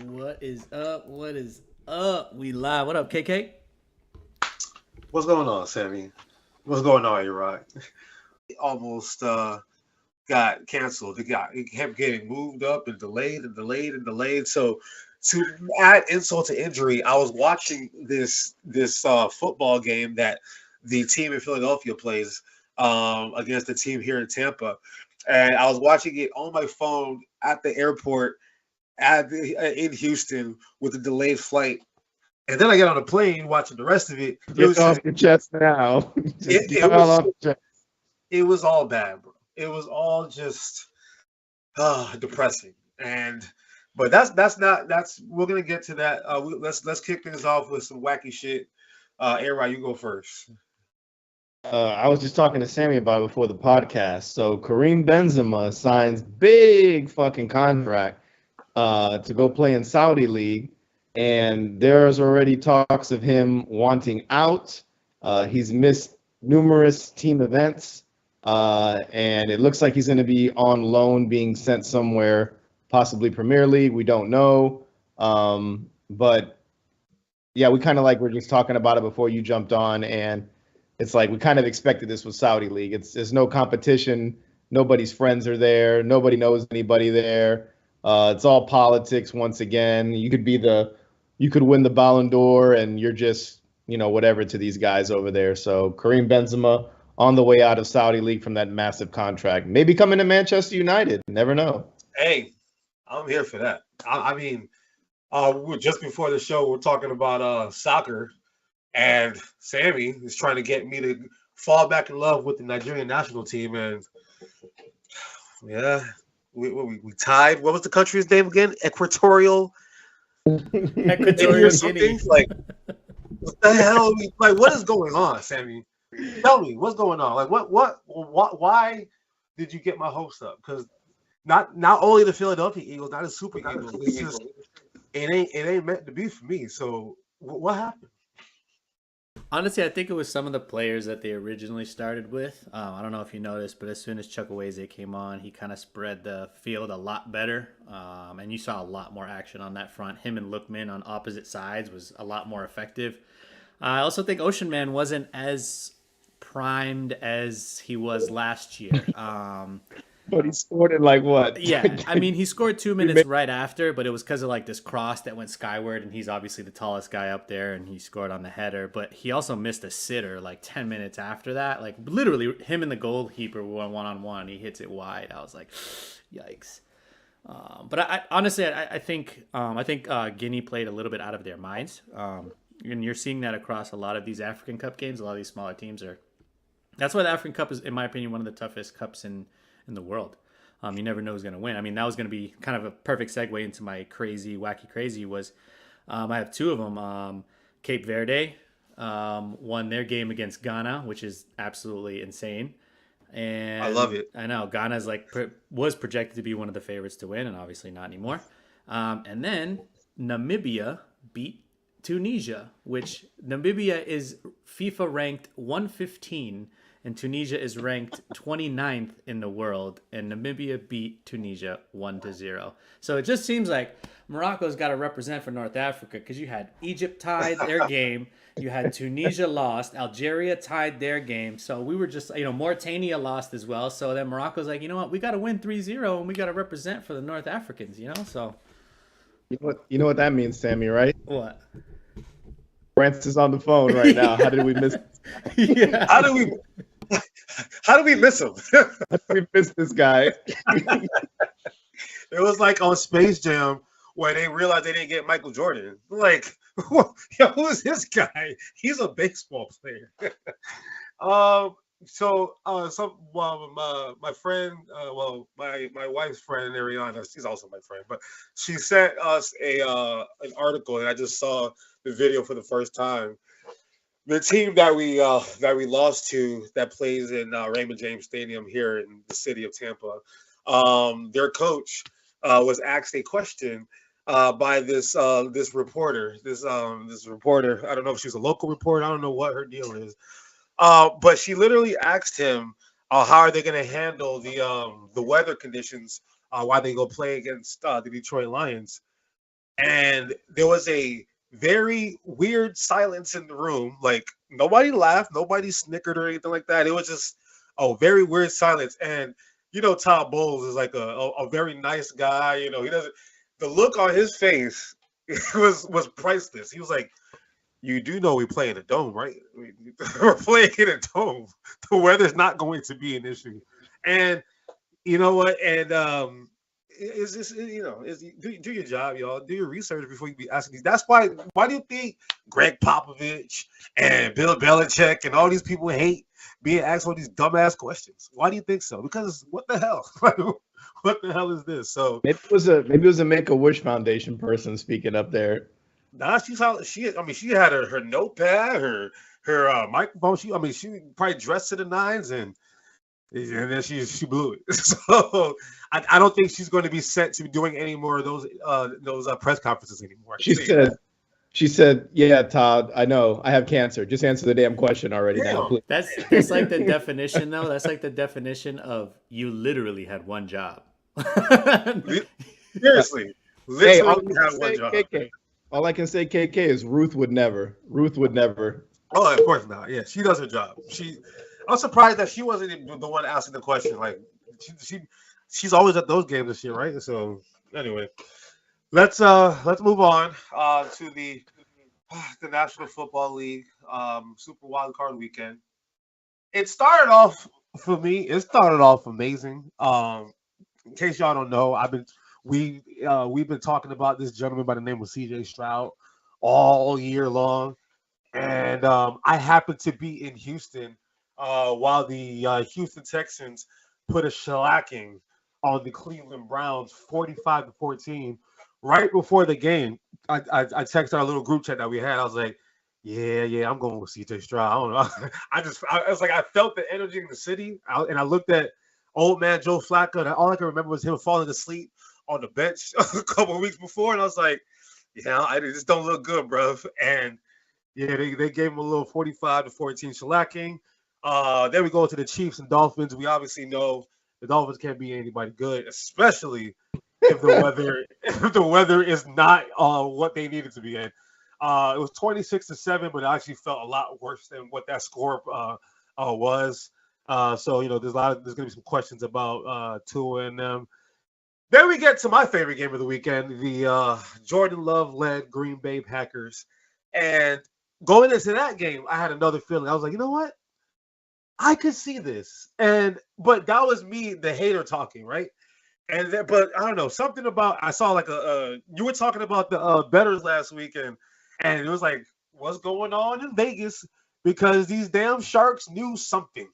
What is up? What is up? We live. What up, KK? What's going on, Sammy? What's going on, Jerrod? Almost got canceled. It kept getting moved up and delayed and delayed and delayed. So to add insult to injury, I was watching this football game that the team in Philadelphia plays against the team here in Tampa, and I was watching it on my phone at the airport in Houston with a delayed flight. And then I get on a plane watching the rest of it. It Get was off your chest now. Just it, get it all was off your chest. it was all bad, bro. It was all just depressing. And but that's not that's we're gonna get to that. Let's kick things off with some wacky shit. Aaron, you go first. I was just talking to Sammy about it before the podcast. So Kareem Benzema signs big fucking contract to go play in Saudi League, and there's already talks of him wanting out. He's missed numerous team events, and it looks like he's going to be on loan, being sent somewhere, possibly Premier League. We don't know, but yeah, we kind of like we're just talking about it before you jumped on, and it's like we kind of expected this with Saudi League. There's no competition. Nobody's friends are there. Nobody knows anybody there. It's all politics once again. You could win the Ballon d'Or, and you're just whatever to these guys over there. So Kareem Benzema on the way out of Saudi League from that massive contract, maybe coming to Manchester United. Never know. Hey, I'm here for that. I mean, just before the show, we're talking about soccer, and Sammy is trying to get me to fall back in love with the Nigerian national team, and yeah, we tied. What was the country's name again? Equatorial Equatorial Guinea. Like, what the hell? Like, what is going on, Sammy? Tell me what's going on. Like, why did you get my hopes up? Because not only the Philadelphia Eagles, not the Super Eagles. It's just it ain't meant to be for me. So what happened? Honestly, I think it was some of the players that they originally started with. I don't know if you noticed, but as soon as Chukwueze came on, he kind of spread the field a lot better, and you saw a lot more action on that front. Him and Lookman on opposite sides was a lot more effective. I also think Ocean Man wasn't as primed as he was last year. But he scored it like what? Yeah, I mean, he scored 2 minutes right after, but it was because of like this cross that went skyward, and he's obviously the tallest guy up there, and he scored on the header. But he also missed a sitter like 10 minutes after that. Like literally, him and the goalkeeper were one-on-one. He hits it wide. I was like, yikes. But I honestly, I think Guinea played a little bit out of their minds, and you're seeing that across a lot of these African Cup games. A lot of these smaller teams are. That's why the African Cup is, in my opinion, one of the toughest cups in the world. You never know who's going to win. I mean, that was going to be kind of a perfect segue into my wacky crazy was I have two of them. Cape Verde won their game against Ghana, which is absolutely insane. And I love it. I know Ghana's was projected to be one of the favorites to win, and obviously not anymore. And then Namibia beat Tunisia, which Namibia is FIFA ranked 115, and Tunisia is ranked 29th in the world, and Namibia beat Tunisia 1-0. So it just seems like Morocco's got to represent for North Africa, because you had Egypt tied their game, you had Tunisia lost, Algeria tied their game, so we were just, Mauritania lost as well, so then Morocco's like, you know what, we got to win 3-0, and we got to represent for the North Africans, so. You know what that means, Sammy, right? What? France is on the phone right now. How did we miss? Yeah. How do we miss him? How did we miss this guy? It was like on Space Jam where they realized they didn't get Michael Jordan. Like, who is this guy? He's a baseball player. My friend, my wife's friend Ariana, she's also my friend, but she sent us an article, and I just saw the video for the first time. The team that we lost to, that plays in Raymond James Stadium here in the city of Tampa, their coach was asked a question by this reporter. This reporter. I don't know if she's a local reporter. I don't know what her deal is. But she literally asked him, how are they going to handle the weather conditions while they go play against the Detroit Lions? And there was a very weird silence in the room. Like nobody laughed, nobody snickered or anything like that. It was just a very weird silence. And Todd Bowles is like a very nice guy. He doesn't. The look on his face was priceless. He was like, "You do know we play in a dome, right? We're playing in a dome. The weather's not going to be an issue." And you know what? And it's just do your job, y'all. Do your research before you be asking these. That's why. Why do you think Greg Popovich and Bill Belichick and all these people hate being asked all these dumbass questions? Why do you think so? Because what the hell? What the hell is this? So maybe it was a Make-A-Wish Foundation person speaking up there. nah, she had her notepad, her microphone. She probably dressed to the nines and then she blew it. So I don't think she's going to be sent to be doing any more of those press conferences anymore. She said, "Yeah, Todd, I know I have cancer. Just answer the damn question already now, please." That's like the definition, though. That's like the definition of you literally had one job. Seriously, Hey, have one job. KK. All I can say, KK, is Ruth would never. Oh, of course not. Yeah, she does her job. I'm surprised that she wasn't even the one asking the question. Like she's always at those games this year, right? So anyway, let's move on to the National Football League Super Wild Card Weekend. It started off for me. It started off amazing. In case y'all don't know, we've been talking about this gentleman by the name of CJ Stroud all year long, and I happened to be in Houston while the Houston Texans put a shellacking on the Cleveland Browns, 45-14. Right before the game, I texted our little group chat that we had. I was like, "Yeah, I'm going with CJ Stroud." I don't know. I was like, I felt the energy in the city, and I looked at old man Joe Flacco, and all I can remember was him falling asleep on the bench a couple of weeks before, and I was like, I just don't look good, bro. And yeah, they gave him a little 45-14 shellacking. Then we go to the Chiefs and Dolphins. We obviously know the Dolphins can't be anybody good, especially if the weather is not what they needed to be in. It was 26-7, but it actually felt a lot worse than what that score was. So there's gonna be some questions about Tua and them. Then we get to my favorite game of the weekend, the Jordan Love-led Green Bay Packers. And going into that game, I had another feeling. I was like, you know what? I could see this. But that was me, the hater talking, right? But I don't know, something about, I saw like you were talking about the bettors last week, and it was like, what's going on in Vegas? Because these damn Sharks knew something.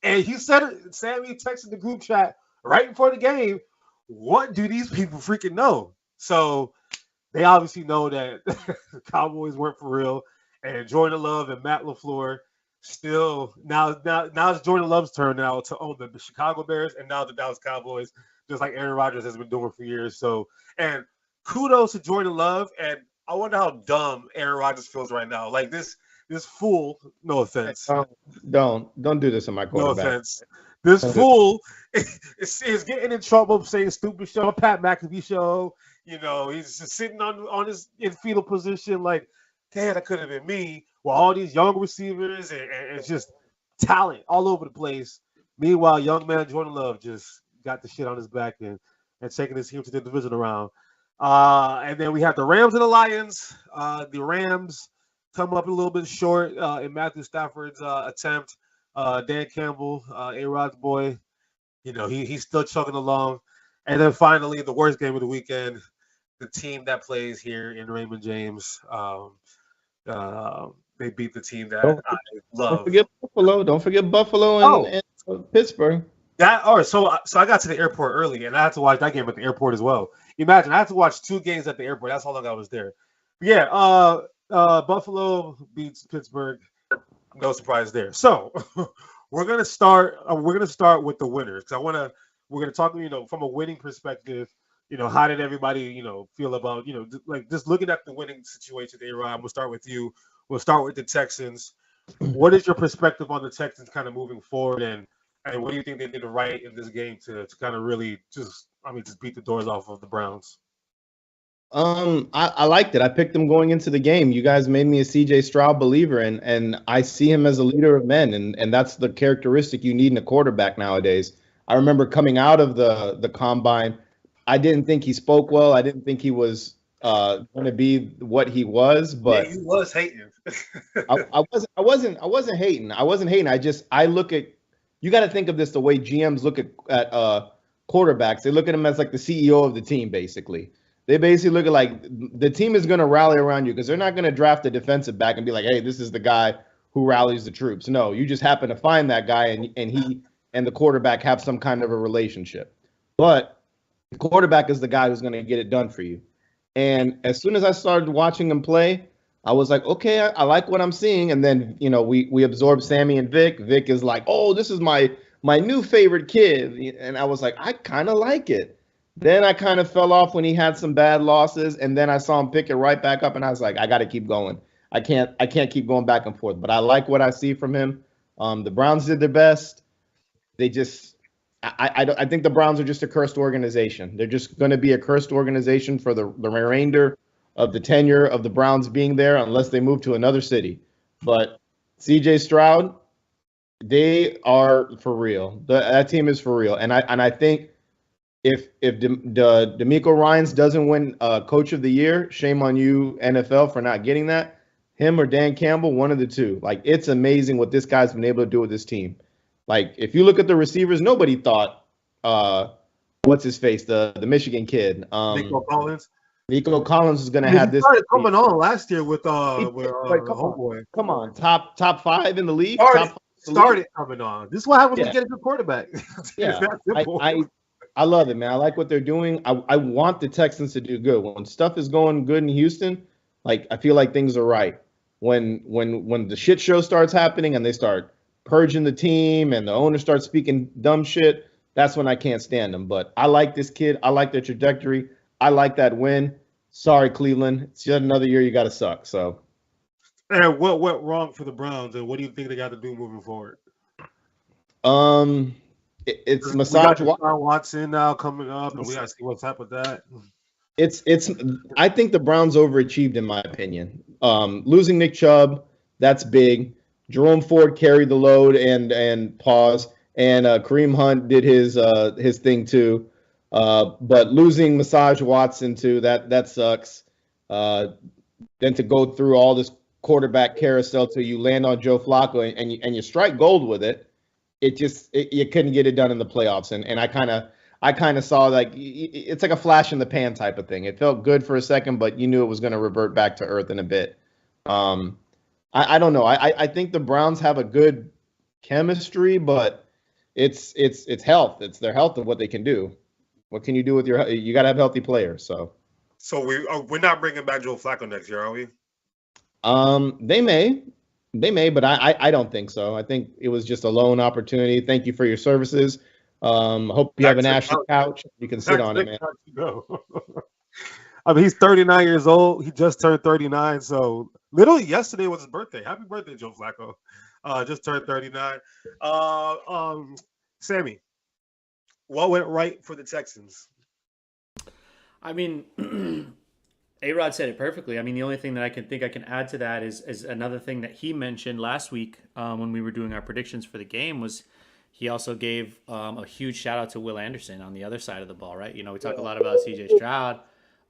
And he said it, Sammy texted the group chat right before the game, what do these people freaking know? So they obviously know that the Cowboys weren't for real, and Jordan Love and Matt LaFleur still now it's Jordan Love's turn now to own the Chicago Bears and now the Dallas Cowboys, just like Aaron Rodgers has been doing for years. So, and kudos to Jordan Love, and I wonder how dumb Aaron Rodgers feels right now. Like this fool, no offense. Don't do this in my quarterback. No offense. This fool is getting in trouble saying stupid shit on Pat McAfee show. He's just sitting on his in fetal position like, damn, that could have been me. Well, all these young receivers and it's just talent all over the place. Meanwhile, young man Jordan Love just got the shit on his back and taking his team to the divisional round. And then we have the Rams and the Lions. The Rams come up a little bit short in Matthew Stafford's attempt. Dan Campbell, A-Rod's boy, he's still chugging along. And then finally, the worst game of the weekend, the team that plays here in Raymond James. They beat the team that I love. Don't forget Buffalo and Pittsburgh. So I got to the airport early, and I had to watch that game at the airport as well. Imagine I had to watch 2 games at the airport. That's how long I was there. But yeah, Buffalo beats Pittsburgh. No surprise there. So we're gonna start with the winners because we're gonna talk, from a winning perspective. how did everybody, feel about, just looking at the winning situation, A-Rod, we'll start with you. We'll start with the Texans. What is your perspective on the Texans kind of moving forward, and what do you think they did right in this game to kind of really just beat the doors off of the Browns? I liked it. I picked him going into the game. You guys made me a CJ Stroud believer, and I see him as a leader of men, and that's the characteristic you need in a quarterback nowadays. I remember coming out of the combine, I didn't think he spoke well. I didn't think he was going to be what he was, but yeah, you was hating. I wasn't hating. I wasn't hating. I look at, you got to think of this the way GMs look at quarterbacks. They look at him as like the CEO of the team, basically. They basically look at like the team is going to rally around you because they're not going to draft a defensive back and be like, hey, this is the guy who rallies the troops. No, you just happen to find that guy, and he and the quarterback have some kind of a relationship. But the quarterback is the guy who's going to get it done for you. And as soon as I started watching him play, I was like, okay, I like what I'm seeing. And then, we absorbed Sami and Vic. Vic is like, oh, this is my new favorite kid. And I was like, I kind of like it. Then I kind of fell off when he had some bad losses, and then I saw him pick it right back up, and I was like, I got to keep going. I can't keep going back and forth. But I like what I see from him. The Browns did their best. They just, I think the Browns are just a cursed organization. They're just going to be a cursed organization for the remainder of the tenure of the Browns being there, unless they move to another city. But CJ Stroud, they are for real. That team is for real, and I think. If DeMeco Ryans doesn't win Coach of the Year, shame on you, NFL, for not getting that. Him or Dan Campbell, one of the two. Like, it's amazing what this guy's been able to do with this team. Like, if you look at the receivers, nobody thought, what's his face, the Michigan kid, Nico Collins. Nico Collins is going to have this. Started coming on last year with homeboy. Come on, top 5 in the league. Started coming on. This is what happens when you get a good quarterback. Yeah, I love it, man. I like what they're doing. I want the Texans to do good. When stuff is going good in Houston, like, I feel like things are right. When the shit show starts happening and they start purging the team and the owner starts speaking dumb shit, that's when I can't stand them. But I like this kid. I like their trajectory. I like that win. Sorry, Cleveland. It's just another year you got to suck. So, and what went wrong for the Browns, and what do you think they got to do moving forward? It's massage. Watson now coming up, and we got to see what's happened with that. I think the Browns overachieved, in my opinion. Losing Nick Chubb, that's big. Jerome Ford carried the load and pause, and Kareem Hunt did his thing too. But losing Massage Watson too, that sucks. Then to go through all this quarterback carousel till you land on Joe Flacco and you strike gold with it. You couldn't get it done in the playoffs, and I kind of saw, like, it's like a flash in the pan type of thing. It felt good for a second, but you knew it was going to revert back to earth in a bit. I don't know. I think the Browns have a good chemistry, but it's health. It's their health of what they can do. What can you do with you got to have healthy players. So we're not bringing back Joe Flacco next year, are we? They may, but I don't think so. I think it was just a loan opportunity. Thank you for your services. Hope you have an Ashley couch. You can sit on it, man. He's 39 years old. He just turned 39. So literally yesterday was his birthday. Happy birthday, Joe Flacco. Just turned 39. Sami, what went right for the Texans? A-Rod said it perfectly. The only thing that I can add to that is another thing that he mentioned last week when we were doing our predictions for the game was he also gave a huge shout out to Will Anderson on the other side of the ball, right? We talk a lot about CJ Stroud,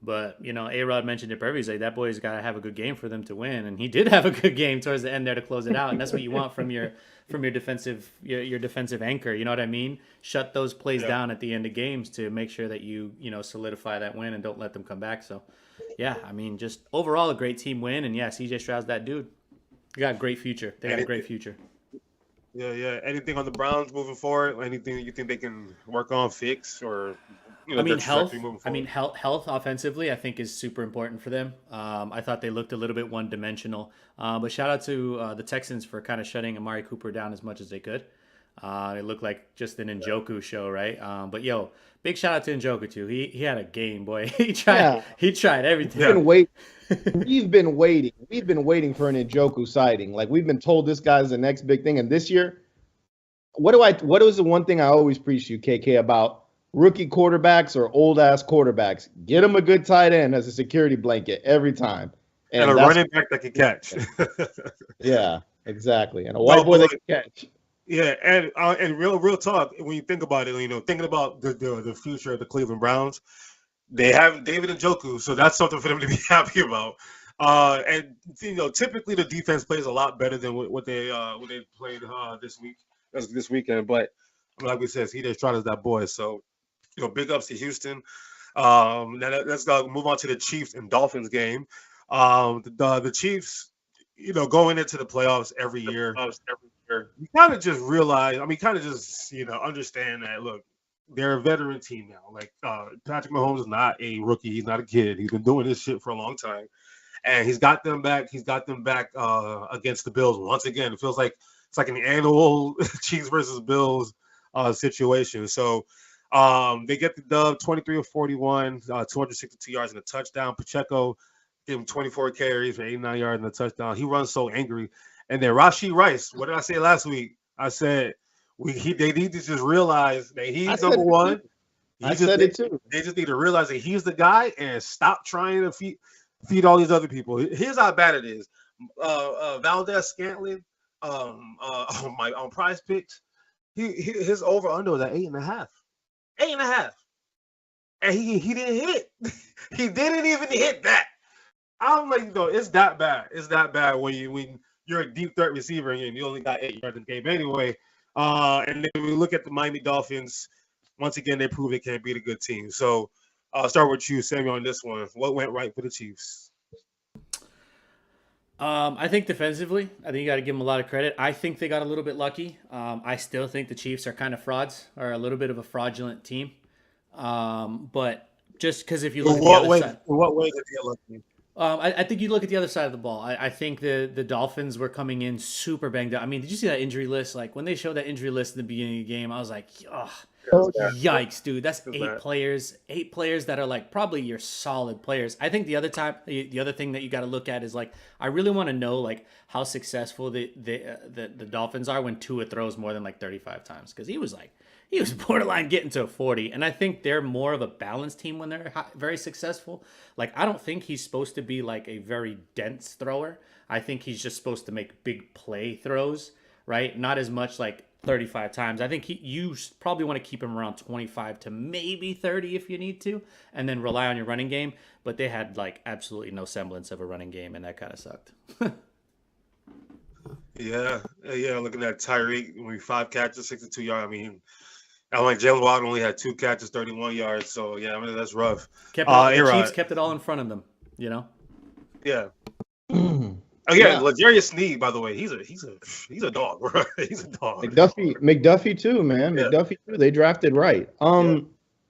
but A-Rod mentioned it perfectly. He's like, that boy's got to have a good game for them to win, and he did have a good game towards the end there to close it out, and that's what you want from your defensive anchor. You know what I mean? Shut those plays down at the end of games to make sure that you solidify that win and don't let them come back. So. Yeah, just overall a great team win, and CJ Stroud's that dude. They got a great future. They got a great future. Yeah. Anything on the Browns moving forward? Anything that you think they can work on, fix, or health. Health offensively, I think is super important for them. I thought they looked a little bit one-dimensional, but shout out to the Texans for kind of shutting Amari Cooper down as much as they could. It looked like just an Njoku show, right? But yo, big shout out to Njoku too. He had a game, boy. He Yeah, tried we've everything. Yeah. been wait. We've been waiting. We've been waiting for an Njoku sighting. Like we've been told this guy's the next big thing. And this year, what is the one thing I always preach to you, KK, about rookie quarterbacks or old ass quarterbacks? Get them a good tight end as a security blanket every time. And a that's running back that can catch. yeah, exactly. And a No, white boy that but can catch. yeah, and real talk. When you think about it, thinking about the future of the Cleveland Browns, they have David Njoku, so that's something for them to be happy about. And typically the defense plays a lot better than what they played this weekend. But like we said, he just tried as that boy. So big ups to Houston. Now let's move on to the Chiefs and Dolphins game. The Chiefs, going into the playoffs every year, you kind of just realize. I mean, kind of just understand that. Look, they're a veteran team now. Like Patrick Mahomes is not a rookie. He's not a kid. He's been doing this shit for a long time, and he's got them back. He's got them back against the Bills once again. It feels like it's like an annual Chiefs versus Bills situation. So they get the dub, 23 of 41, 262 yards and a touchdown. Pacheco gave him 24 carries for 89 yards and a touchdown. He runs so angry. And then Rashee Rice, what did I say last week? I said they need to just realize that he's number one. I said it too. They just need to realize that he's the guy and stop trying to feed all these other people. Here's how bad it is. Valdez Scantling on Prize Picks, his over under was at 8.5. 8.5. And he didn't hit. He didn't even hit that. I'm like, it's that bad. It's that bad when you're a deep threat receiver and you only got 8 yards in the game anyway. And then we look at the Miami Dolphins. Once again, they prove they can't beat a good team. So I'll start with you, Sammy, on this one. What went right for the Chiefs? I think defensively, I think you got to give them a lot of credit. I think they got a little bit lucky. I still think the Chiefs are kind of frauds, or a little bit of a fraudulent team. But just because if you look at the other side, in what way did they get lucky? I think you look at the other side of the ball. I think the Dolphins were coming in super banged up. I mean, did you see that injury list? Like when they showed that injury list in the beginning of the game, I was like, oh, yikes, dude. That's 8 players. 8 players that are like probably your solid players. I think the other thing that you got to look at is like, I really want to know like how successful the Dolphins are when Tua throws more than like 35 times, because he was borderline getting to a 40. And I think they're more of a balanced team when they're very successful. Like, I don't think he's supposed to be like a very dense thrower. I think he's just supposed to make big play throws, right? Not as much like 35 times. I think you probably want to keep him around 25 to maybe 30 if you need to, and then rely on your running game. But they had like absolutely no semblance of a running game, and that kind of sucked. Yeah. Looking at Tyreek, 5 catches, 62 yards. I mean, like Jalen Waddle only had 2 catches, 31 yards. So yeah, I mean that's rough. The Chiefs kept it all in front of them. Yeah. Oh yeah, L'Jarius Sneed, by the way, he's a dog, bro. He's a dog. McDuffie too, man. Yeah. McDuffie too. They drafted right.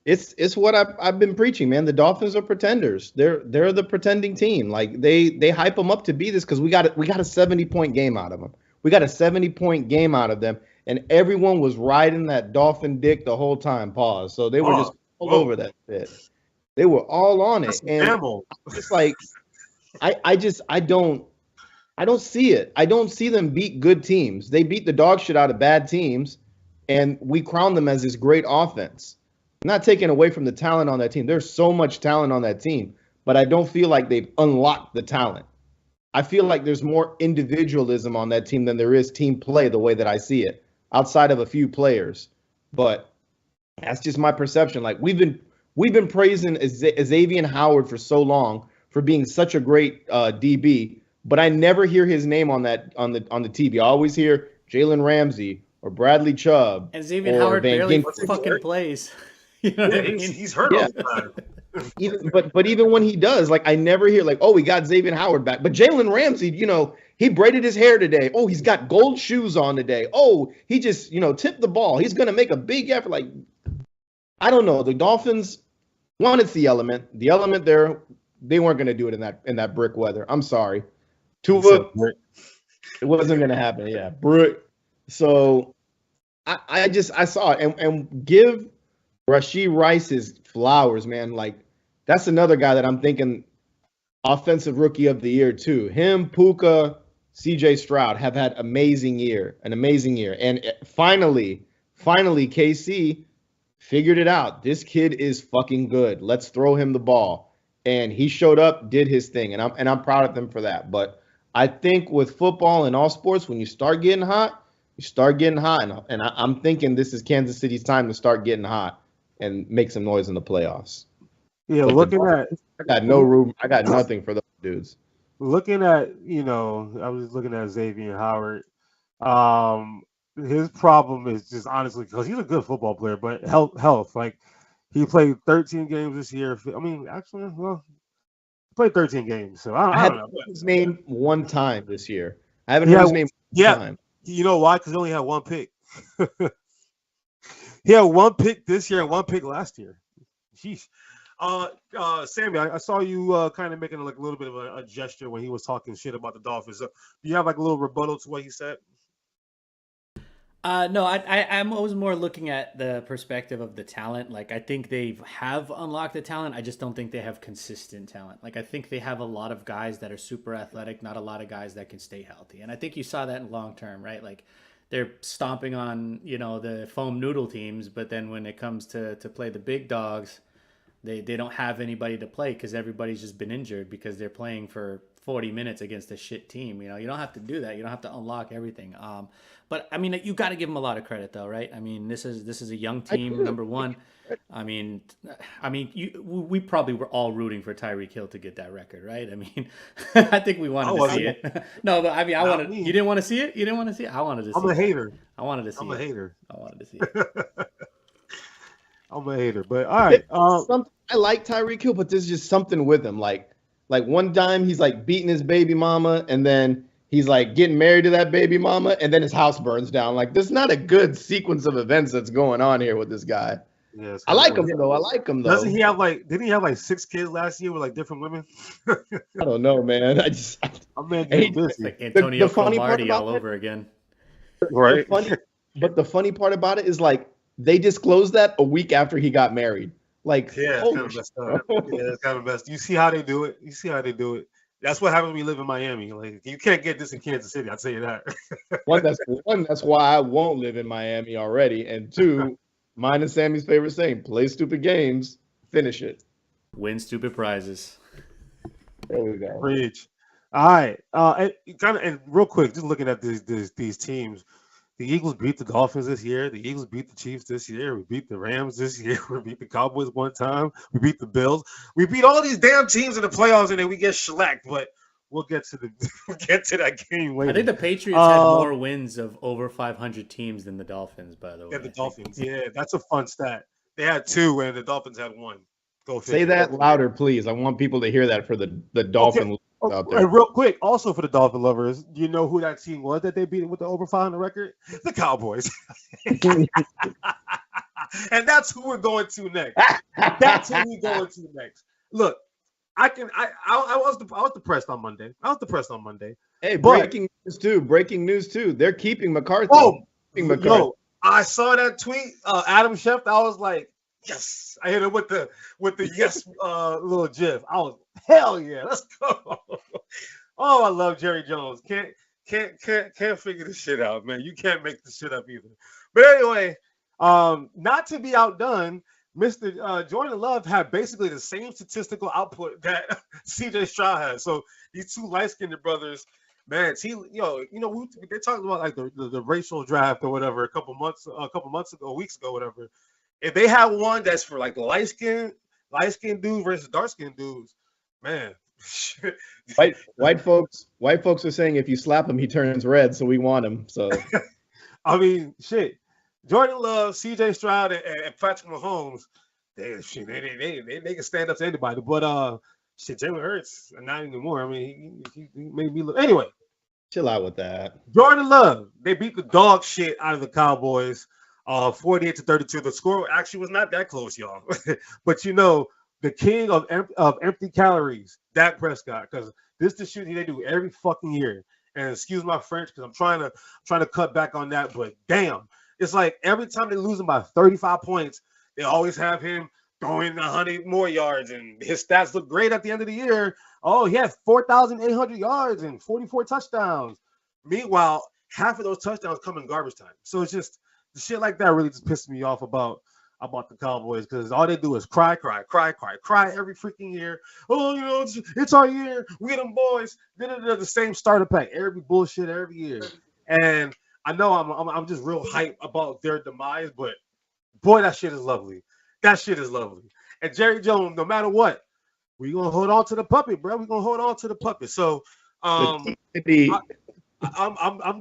It's what I've been preaching, man. The Dolphins are pretenders. They're the pretending team. Like they hype them up to be this because we got a 70-point game out of them. We got a 70-point game out of them, and everyone was riding that Dolphin dick the whole time. Pause. So they were just all over that shit. They were all on it, and it's like I don't see it. I don't see them beat good teams. They beat the dog shit out of bad teams, and we crown them as this great offense. I'm not taking away from the talent on that team. There's so much talent on that team, but I don't feel like they've unlocked the talent. I feel like there's more individualism on that team than there is team play, the way that I see it, outside of a few players. But that's just my perception. Like we've been praising Xavier Howard for so long for being such a great DB, but I never hear his name on the TV. I always hear Jalen Ramsey or Bradley Chubb. And Xavier Howard barely fucking plays. You know what I mean? He's hurt all the time. Even when he does, like I never hear like, oh, we got Xavier Howard back. But Jalen Ramsey, he braided his hair today. Oh, he's got gold shoes on today. Oh, he just, tipped the ball. He's gonna make a big effort. Like, I don't know. The Dolphins, it's the element. The element there, they weren't gonna do it in that brick weather. I'm sorry. Tua, it wasn't gonna happen. Yeah, brick. So I saw it and give Rashee Rice his flowers, man. Like that's another guy that I'm thinking offensive rookie of the year too. Him, Puka, CJ Stroud have had an amazing year. And finally, KC figured it out. This kid is fucking good. Let's throw him the ball. And he showed up, did his thing, and I'm proud of him for that. But I think with football and all sports, when you start getting hot, you start getting hot. And I'm thinking this is Kansas City's time to start getting hot and make some noise in the playoffs. Yeah, But I got no room. I got nothing for those dudes. looking at, I was looking at Xavier Howard. His problem is just honestly because he's a good football player, but health. Like he played 13 games this year. I mean, actually, well, he played 13 games. So I don't know. His name one time this year. I haven't heard his name one time. You know why? Because he only had one pick. He had one pick this year and one pick last year. Sheesh. Sammy, I saw you kind of making like a little bit of a gesture when he was talking shit about the Dolphins. So, do you have like a little rebuttal to what he said? No, I'm always more looking at the perspective of the talent. Like I think they have unlocked the talent. I just don't think they have consistent talent. Like I think they have a lot of guys that are super athletic, not a lot of guys that can stay healthy. And I think you saw that in long term, right? Like they're stomping on, the foam noodle teams, but then when it comes to play the big dogs, they don't have anybody to play because everybody's just been injured because they're playing for 40 minutes against a shit team. You don't have to do that. You don't have to unlock everything. But I mean, you got to give them a lot of credit, though, right? I mean, this is a young team, number one. I mean, we probably were all rooting for Tyreek Hill to get that record, right? I mean, I think we wanted to see it. No, but I mean, you didn't want to see it. You didn't want to see it. I wanted to see it. I'm a hater. I wanted to see it. I'm a hater. I wanted to see it. I'm a hater, but all right. I like Tyreek Hill, but there's just something with him. Like one time he's like beating his baby mama, and then he's like getting married to that baby mama, and then his house burns down. Like there's not a good sequence of events that's going on here with this guy. Yeah, I like him though. Doesn't he have didn't he have like 6 kids last year with like different women? I don't know, man. I'm getting busy. Like Antonio the funny part Cromartie about all over again. Right. But the funny part about it is like they disclosed that a week after he got married. Like, yeah, it's kind of messed up. Yeah, it's kind of messed. You see how they do it. That's what happens when you live in Miami. Like you can't get this in Kansas City. I'll tell you that. That's why I won't live in Miami already. And two, mine and Sammy's favorite saying: play stupid games, finish it, win stupid prizes. There we go. Preach. All right. And real quick, just looking at these teams. The Eagles beat the Dolphins this year. The Eagles beat the Chiefs this year. We beat the Rams this year. We beat the Cowboys one time. We beat the Bills. We beat all these damn teams in the playoffs, and then we get shellacked. But we'll get to that game later. I think the Patriots had more wins of over 500 teams than the Dolphins, by the way. Yeah, the Dolphins. Yeah, that's a fun stat. They had 2, and the Dolphins had 1. Go figure. Say that louder, please. I want people to hear that for the Dolphin out there. And real quick, also for the Dolphin lovers, do you know who that team was that they beat with the over 500 record? The Cowboys. And that's who we're going to next. Look, I was depressed on Monday. Hey, breaking news too. They're keeping McCarthy. Yo, I saw that tweet. Adam Schefter. I was like, yes. I hit it with the yes little gif. I was hell yeah, let's go. Oh, I love Jerry Jones. Can't figure this shit out, man. You can't make this shit up either. But anyway, not to be outdone, Mr. Jordan Love had basically the same statistical output that CJ Stroud has. So these two light-skinned brothers, man, they're talking about like the racial draft or whatever weeks ago, whatever. If they have one that's for like the light skinned dude versus dark skinned dudes, man. white folks are saying if you slap him, he turns red, so we want him. So I mean, shit. Jordan Love, CJ Stroud, and Patrick Mahomes, they can stand up to anybody. But Jalen Hurts, not anymore. I mean, he made me look. Anyway, chill out with that. Jordan Love, they beat the dog shit out of the Cowboys, 48-32. The score actually was not that close, y'all. But the king of empty calories, Dak Prescott, because this is the shooting they do every fucking year. And excuse my French, because I'm trying to cut back on that, but damn. It's like every time they lose him by 35 points, they always have him throwing 100 more yards, and his stats look great at the end of the year. Oh, he had 4,800 yards and 44 touchdowns. Meanwhile, half of those touchdowns come in garbage time. So it's just the shit like that really just pisses me off about the Cowboys, because all they do is cry every freaking year. Oh, you know, it's our year. We them boys. They're the same starter pack every bullshit every year. And I know I'm just real hype about their demise, but boy, that shit is lovely. That shit is lovely. And Jerry Jones, no matter what, we gonna hold on to the puppet, bro. We gonna hold on to the puppet. So, I'm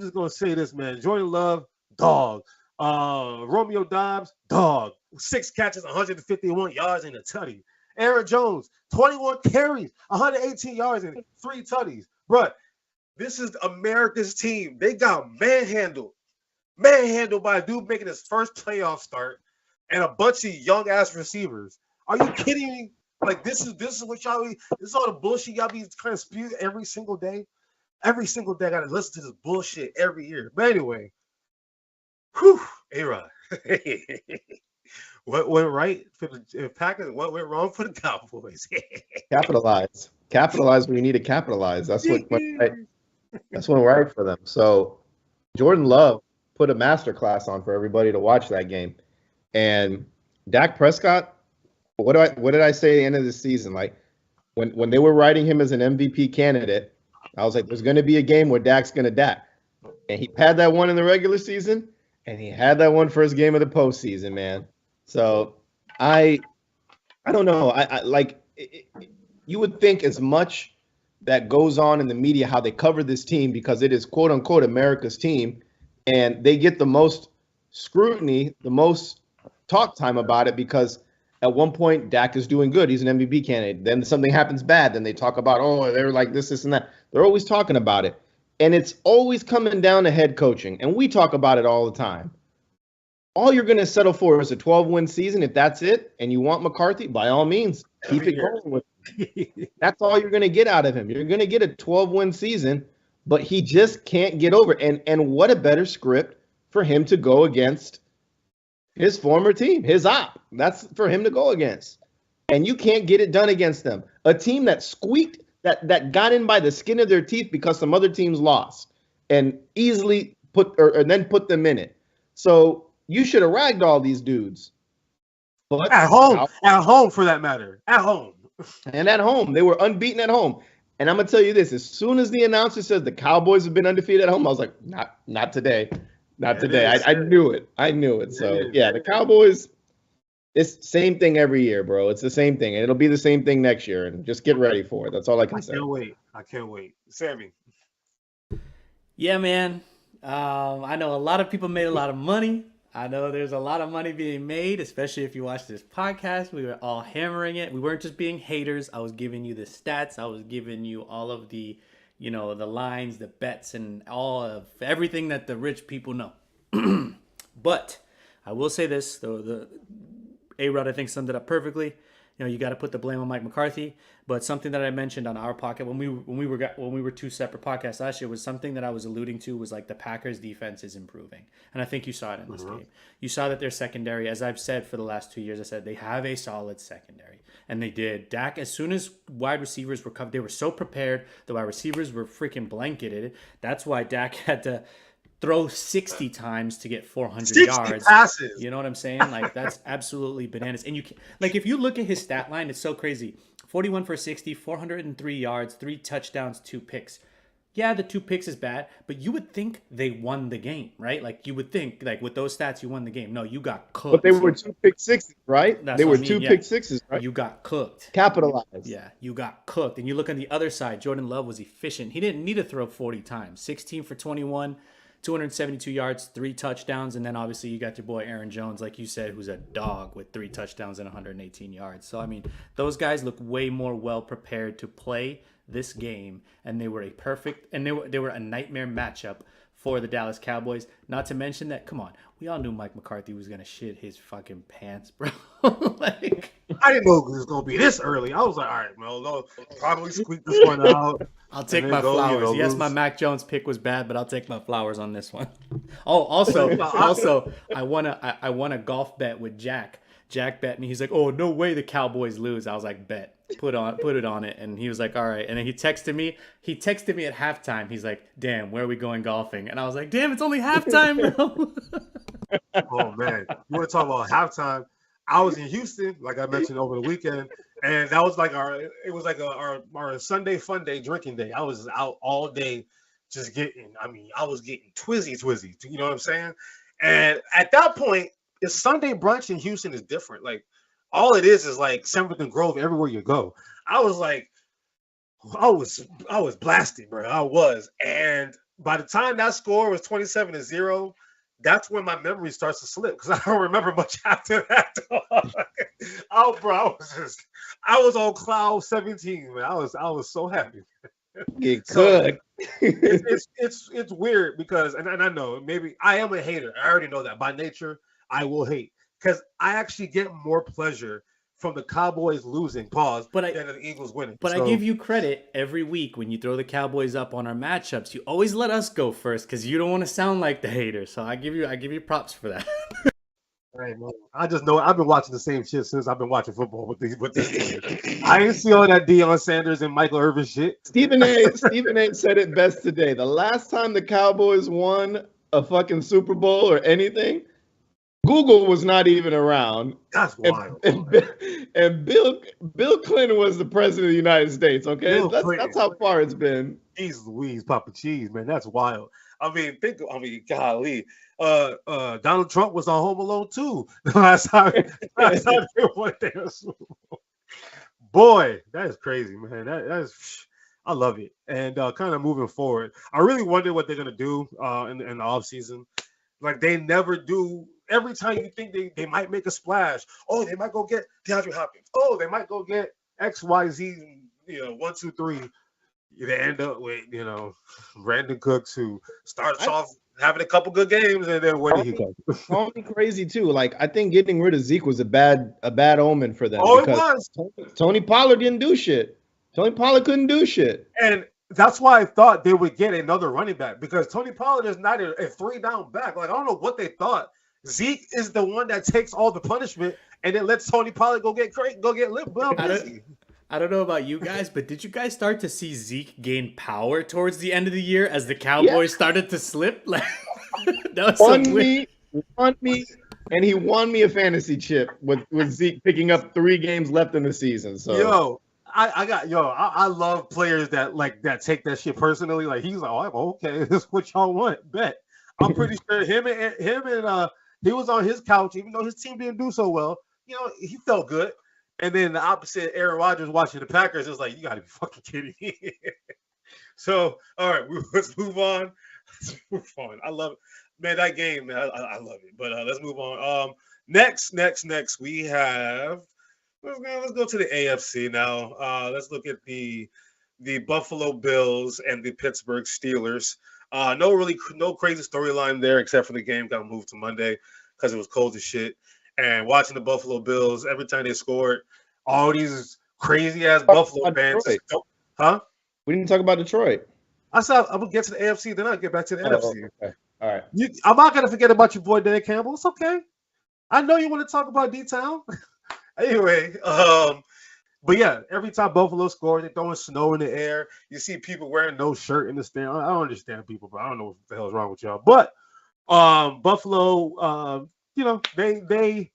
just gonna say this, man. Jordan Love, dog. Romeo Dobbs, dog. 6 catches, 151 yards, and a tutty. Aaron Jones, 21 carries, 118 yards, and 3 tutties. Bruh, this is America's team. They got manhandled by a dude making his first playoff start and a bunch of young ass receivers. Are you kidding me? Like, this is what y'all be, this is all the bullshit y'all be trying to spew every single day. Every single day I gotta listen to this bullshit every year. But anyway, whew, A-Rod. What went right for the Packers? What went wrong for the Cowboys? Capitalize when you need to capitalize. That's what went right. That's what went right for them. So Jordan Love put a masterclass on for everybody to watch that game. And Dak Prescott, what did I say at the end of the season? Like when they were writing him as an MVP candidate, I was like, there's going to be a game where Dak's going to Dak. And he had that one in the regular season, and he had that one first game of the postseason, man. So I don't know. I like you would think as much that goes on in the media, how they cover this team, because it is quote unquote America's team, and they get the most scrutiny, the most talk time about it, because at one point Dak is doing good. He's an MVP candidate. Then something happens bad. Then they talk about, oh, they're like this, and that. They're always talking about it. And it's always coming down to head coaching. And we talk about it all the time. All you're going to settle for is a 12-win season. If that's it, and you want McCarthy, by all means, keep it going with him. That's all you're going to get out of him. You're going to get a 12-win season, but he just can't get over it. And what a better script for him to go against his former team, his op. That's for him to go against. And you can't get it done against them. A team that squeaked, that got in by the skin of their teeth because some other teams lost and easily put them in it. So you should have ragged all these dudes. But at home for that matter. At home. And at home. They were unbeaten at home. And I'm going to tell you this. As soon as the announcer says the Cowboys have been undefeated at home, I was like, not today. Not today. I knew it. So, yeah, the Cowboys, it's same thing every year, bro. It's the same thing. And it'll be the same thing next year. And just get ready for it. That's all I can say. I can't wait. Sammy. Yeah, man. I know a lot of people made a lot of money. I know there's a lot of money being made, especially if you watch this podcast. We were all hammering it. We weren't just being haters. I was giving you the stats. I was giving you all of the, the lines, the bets, and all of everything that the rich people know. But I will say this, though, the A-Rod, I think, summed it up perfectly. You got to put the blame on Mike McCarthy. But something that I mentioned on our podcast when we were two separate podcasts last year was something that I was alluding to was like the Packers defense is improving, and I think you saw it in this game. You saw that their secondary, as I've said for the last 2 years, I said they have a solid secondary, and they did. Dak, as soon as wide receivers were covered, they were so prepared. The wide receivers were freaking blanketed. That's why Dak had to throw 60 times to get 400 yards. Passes. You know what I'm saying? Like, that's absolutely bananas. And you can, like, if you look at his stat line, it's so crazy. 41 for 60, 403 yards, 3 touchdowns, 2 picks. Yeah, the 2 picks is bad, but you would think they won the game, right? Like, you would think, like, with those stats, you won the game. No, you got cooked. But they were 2 pick sixes, right? They were 2 pick sixes, right? You got cooked. Capitalized. Yeah, you got cooked. And you look on the other side, Jordan Love was efficient. He didn't need to throw 40 times. 16 for 21. 272 yards, 3 touchdowns, and then obviously you got your boy Aaron Jones, like you said, who's a dog with 3 touchdowns and 118 yards. So, I mean, those guys look way more well-prepared to play this game, and they were they were a nightmare matchup for the Dallas Cowboys. Not to mention that, come on, we all knew Mike McCarthy was going to shit his fucking pants, bro. Like, I didn't know it was gonna be this early. I was like, all right, well, no, probably squeak this one out. I'll take then my go, flowers. Yes, lose. my Mac Jones pick was bad, but I'll take my flowers on this one. Oh, also, I won a golf bet with Jack. Jack bet me. He's like, "Oh, no way the Cowboys lose." I was like, "Bet, put it on it." And he was like, "All right." And then he texted me. He texted me at halftime. He's like, "Damn, where are we going golfing?" And I was like, "Damn, it's only halftime, bro." Oh man, you want to talk about halftime? I was in Houston, like I mentioned over the weekend, and that was like our Sunday fun day, drinking day. I was out all day, just getting. I mean, I was getting twizzy. You know what I'm saying? And at that point, the Sunday brunch in Houston is different. Like all it is like 7th and Grove everywhere you go. I was like, I was blasted, bro. I was, and by the time that score was 27-0. That's when my memory starts to slip because I don't remember much after that. Oh, bro, I was on cloud 17, man. I was so happy. Get good. It's weird because, and I know maybe I am a hater. I already know that by nature I will hate because I actually get more pleasure from the Cowboys losing, than the Eagles winning. But I give you credit every week when you throw the Cowboys up on our matchups. You always let us go first because you don't want to sound like the hater. So I give you props for that. Right, man. I just know I've been watching the same shit since I've been watching football with this team. I ain't see all that Deion Sanders and Michael Irvin shit. Stephen A. said it best today. The last time the Cowboys won a fucking Super Bowl or anything, Google was not even around. That's wild. And Bill Clinton was the president of the United States. Okay, that's how far it's been. Jeez Louise, Papa Cheese, man, that's wild. I mean, golly. Donald Trump was on Home Alone too. last time they won their Super Bowl. Boy, that is crazy, man. That's I love it. And kind of moving forward, I really wonder what they're gonna do in the offseason. Like they never do. Every time you think they might make a splash, oh, they might go get DeAndre Hopkins. Oh, they might go get XYZ, 1, 2, 3. They end up with, Brandon Cooks, who starts off having a couple good games, and then where did he go? Only crazy too. Like I think getting rid of Zeke was a bad omen for them. Oh, it was. Tony Pollard didn't do shit. Tony Pollard couldn't do shit. And that's why I thought they would get another running back because Tony Pollard is not a 3-down back. Like I don't know what they thought. Zeke is the one that takes all the punishment and then lets Tony Pollard go get lit. I don't know about you guys, but did you guys start to see Zeke gain power towards the end of the year as the Cowboys started to slip? Like that was won me, and he won me a fantasy chip with Zeke picking up 3 games left in the season. So I love players that take that shit personally. Like he's like, oh, okay, this is what y'all want. Bet. I'm pretty sure him and he was on his couch, even though his team didn't do so well. He felt good. And then the opposite, Aaron Rodgers watching the Packers is like, you got to be fucking kidding me. So, all right, let's move on. I love it. Man, that game, man, I love it. But let's move on. Next, we have let's go to the AFC now. Let's look at the Buffalo Bills and the Pittsburgh Steelers. No crazy storyline there except for the game got moved to Monday because it was cold as shit. And watching the Buffalo Bills, every time they scored, all these crazy ass Buffalo fans. Huh? We didn't talk about Detroit. I said I would get to the AFC, then I'll get back to the NFC. Okay. All right. I'm not gonna forget about your boy Dan Campbell. It's okay. I know you want to talk about D-Town. Anyway, but yeah, every time Buffalo scores, they're throwing snow in the air. You see people wearing no shirt in the stand. I don't understand people, but I don't know what the hell is wrong with y'all. But Buffalo, they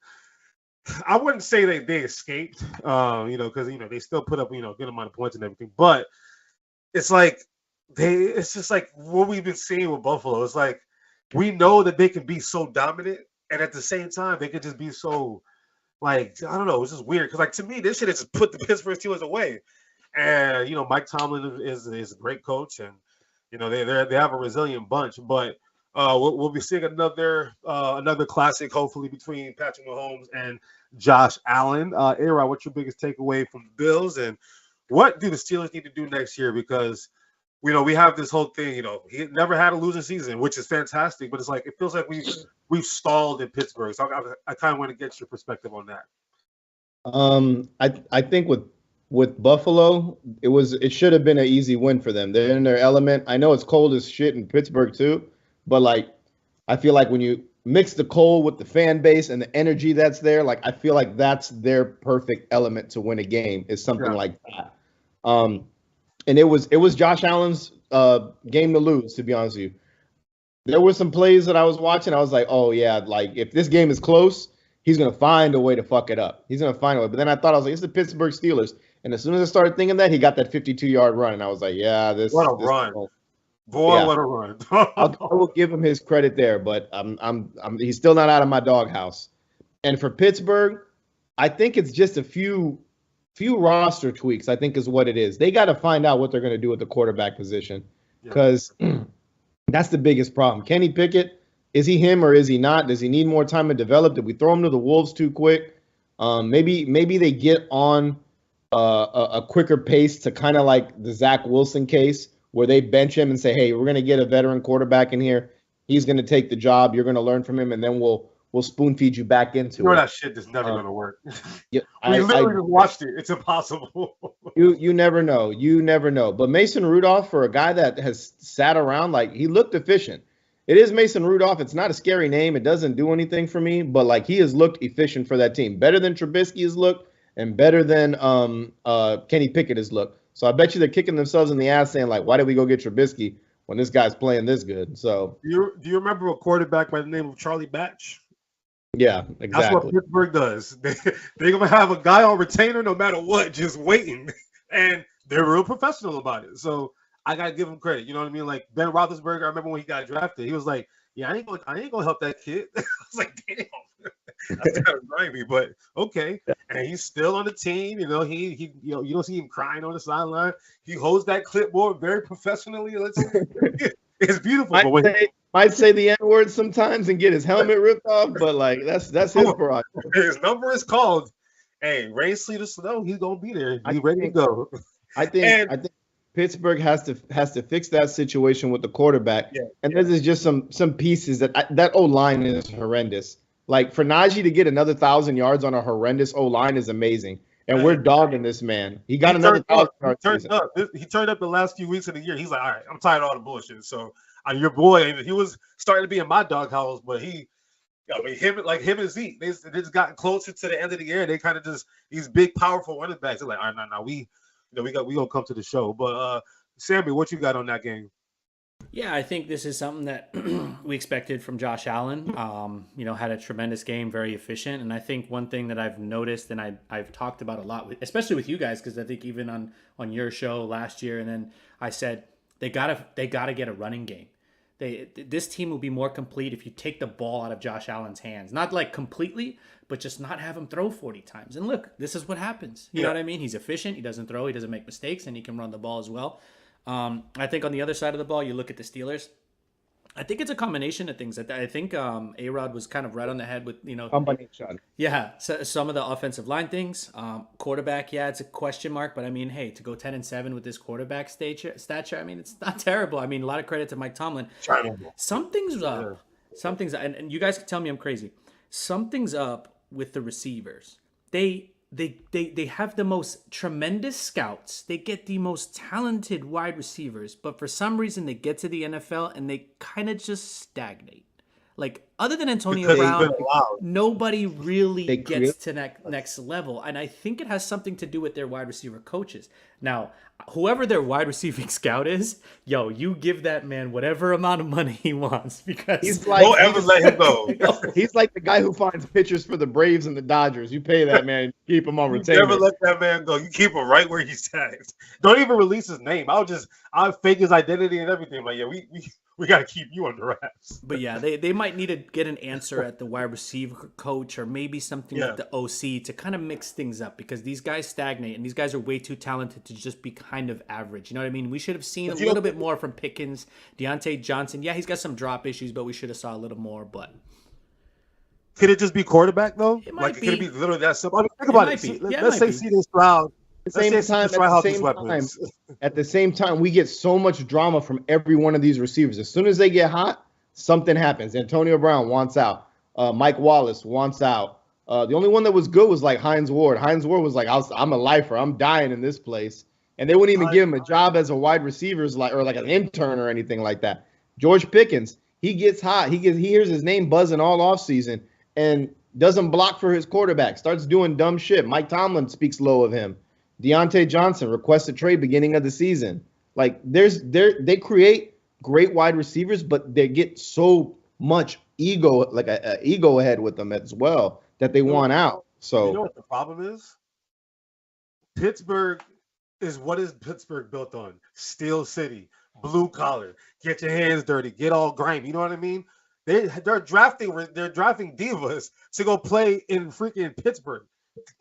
I wouldn't say they escaped, because they still put up good amount of points and everything. But it's like it's just like what we've been seeing with Buffalo. It's like we know that they can be so dominant, and at the same time they can just be so. Like, I don't know, it's just weird. Because, like, to me, this shit has just put the Pittsburgh Steelers away. And, Mike Tomlin is a great coach. And, they have a resilient bunch. But we'll be seeing another classic, hopefully, between Patrick Mahomes and Josh Allen. A-Rod, what's your biggest takeaway from the Bills? And what do the Steelers need to do next year? Because, we have this whole thing, he never had a losing season, which is fantastic. But it's like, it feels like we've stalled in Pittsburgh. So I kind of want to get your perspective on that. I think with Buffalo, it should have been an easy win for them. They're in their element. I know it's cold as shit in Pittsburgh too, but like I feel like when you mix the cold with the fan base and the energy that's there, like I feel like that's their perfect element to win a game is something like that. Um, and it was Josh Allen's game to lose, to be honest with you. There were some plays that I was watching. I was like, oh yeah, like if this game is close, he's gonna find a way to fuck it up. He's gonna find a way. But then I thought I was like, it's the Pittsburgh Steelers. And as soon as I started thinking that, he got that 52-yard run, and I was like, yeah, What a this run. Boy, yeah. what a run. I will give him his credit there, but he's still not out of my doghouse. And for Pittsburgh, I think it's just a few roster tweaks. I think is what it is. They got to find out what they're going to do with the quarterback position because that's the biggest problem. Kenny Pickett, is he him or is he not? Does he need more time to develop? Did we throw him to the wolves too quick? Maybe they get on a quicker pace to kind of like the Zach Wilson case where they bench him and say, hey, we're going to get a veteran quarterback in here. He's going to take the job. You're going to learn from him, and then we'll spoon feed you back into it. That shit is never going to work. Yeah, we literally watched it. It's impossible. You never know. You never know. But Mason Rudolph, for a guy that has sat around, like he looked efficient. It is Mason Rudolph. It's not a scary name. It doesn't do anything for me, but like he has looked efficient for that team. Better than Trubisky has looked and better than Kenny Pickett has looked. So I bet you they're kicking themselves in the ass saying, like, why did we go get Trubisky when this guy's playing this good? So do you remember a quarterback by the name of Charlie Batch? Yeah, exactly. That's what Pittsburgh does. They're going to have a guy on retainer no matter what, just waiting. And they're real professional about it. So I got to give them credit. You know what I mean? Like Ben Roethlisberger, I remember when he got drafted, he was like, yeah, I ain't gonna help that kid. I was like, damn. That's kind of grimy, but okay. And he's still on the team. You know, he you don't see him crying on the sideline. He holds that clipboard very professionally. It's beautiful. Might say the N-word sometimes and get his helmet ripped off, but like that's his prerogative. His number is called. Hey, rain, sleet, or snow, he's gonna be there. He's ready to go. I think Pittsburgh has to fix that situation with the quarterback. This is just some pieces that O-line is horrendous. Like for Najee to get another 1,000 yards on a horrendous O-line is amazing. And we're dogging this man. He got another 1,000 yards. He turned up the last few weeks of the year. He's like, all right, I'm tired of all the bullshit. So your boy, he was starting to be in my doghouse, but him and Zeke, they just got closer to the end of the year. They kind of just these big, powerful running backs. They're like, all right, now we gonna come to the show. But Sammy, what you got on that game? Yeah, I think this is something that we expected from Josh Allen. Had a tremendous game, very efficient. And I think one thing that I've noticed and I've talked about a lot, especially with you guys, because I think even on your show last year, and then I said they gotta get a running game. This team will be more complete if you take the ball out of Josh Allen's hands. Not like completely, but just not have him throw 40 times. And look, this is what happens. You know what I mean? He's efficient. He doesn't throw. He doesn't make mistakes, and he can run the ball as well. I think on the other side of the ball, you look at the Steelers. I think it's a combination of things. I think A-Rod was kind of right on the head with, combination. Yeah, so some of the offensive line things. Quarterback, yeah, it's a question mark. But, I mean, hey, to go 10-7 with this quarterback stature, I mean, it's not terrible. I mean, a lot of credit to Mike Tomlin. Something's up. Something's up. And you guys can tell me I'm crazy. Something's up with the receivers. They have the most tremendous scouts. They get the most talented wide receivers, but for some reason they get to the NFL and they kind of just stagnate. Like other than Antonio Brown, nobody really gets to next level. And I think it has something to do with their wide receiver coaches. Now, whoever their wide receiving scout is, you give that man whatever amount of money he wants because don't ever let him go. He's like the guy who finds pitchers for the Braves and the Dodgers. You pay that man, keep him on retainer. Never let that man go. You keep him right where he's at. Don't even release his name. I'll fake his identity and everything. Like, we got to keep you under wraps. But yeah, they might need to get an answer at the wide receiver coach or maybe something with the OC to kind of mix things up because these guys stagnate and these guys are way too talented to just be kind of average. You know what I mean? We should have seen a little bit more from Pickens, Deontay Johnson. Yeah, he's got some drop issues, but we should have saw a little more. But could it just be quarterback though? It might be. Could it be literally that simple? I mean, think about it. Let's say CeeDee Stroud. At the same time, we get so much drama from every one of these receivers. As soon as they get hot, something happens. Antonio Brown wants out. Mike Wallace wants out. The only one that was good was like Hines Ward. Hines Ward was like, I'm a lifer. I'm dying in this place. And they wouldn't even give him a job as a wide receiver, or like an intern or anything like that. George Pickens, he gets hot. He hears his name buzzing all offseason and doesn't block for his quarterback. Starts doing dumb shit. Mike Tomlin speaks low of him. Deontay Johnson requests a trade beginning of the season. Like they create great wide receivers, but they get so much ego, like a ego ahead with them as well, that they want out. So you know what the problem is? Pittsburgh what is Pittsburgh built on? Steel City, blue collar, get your hands dirty, get all grimy. You know what I mean? They're drafting divas to go play in freaking Pittsburgh.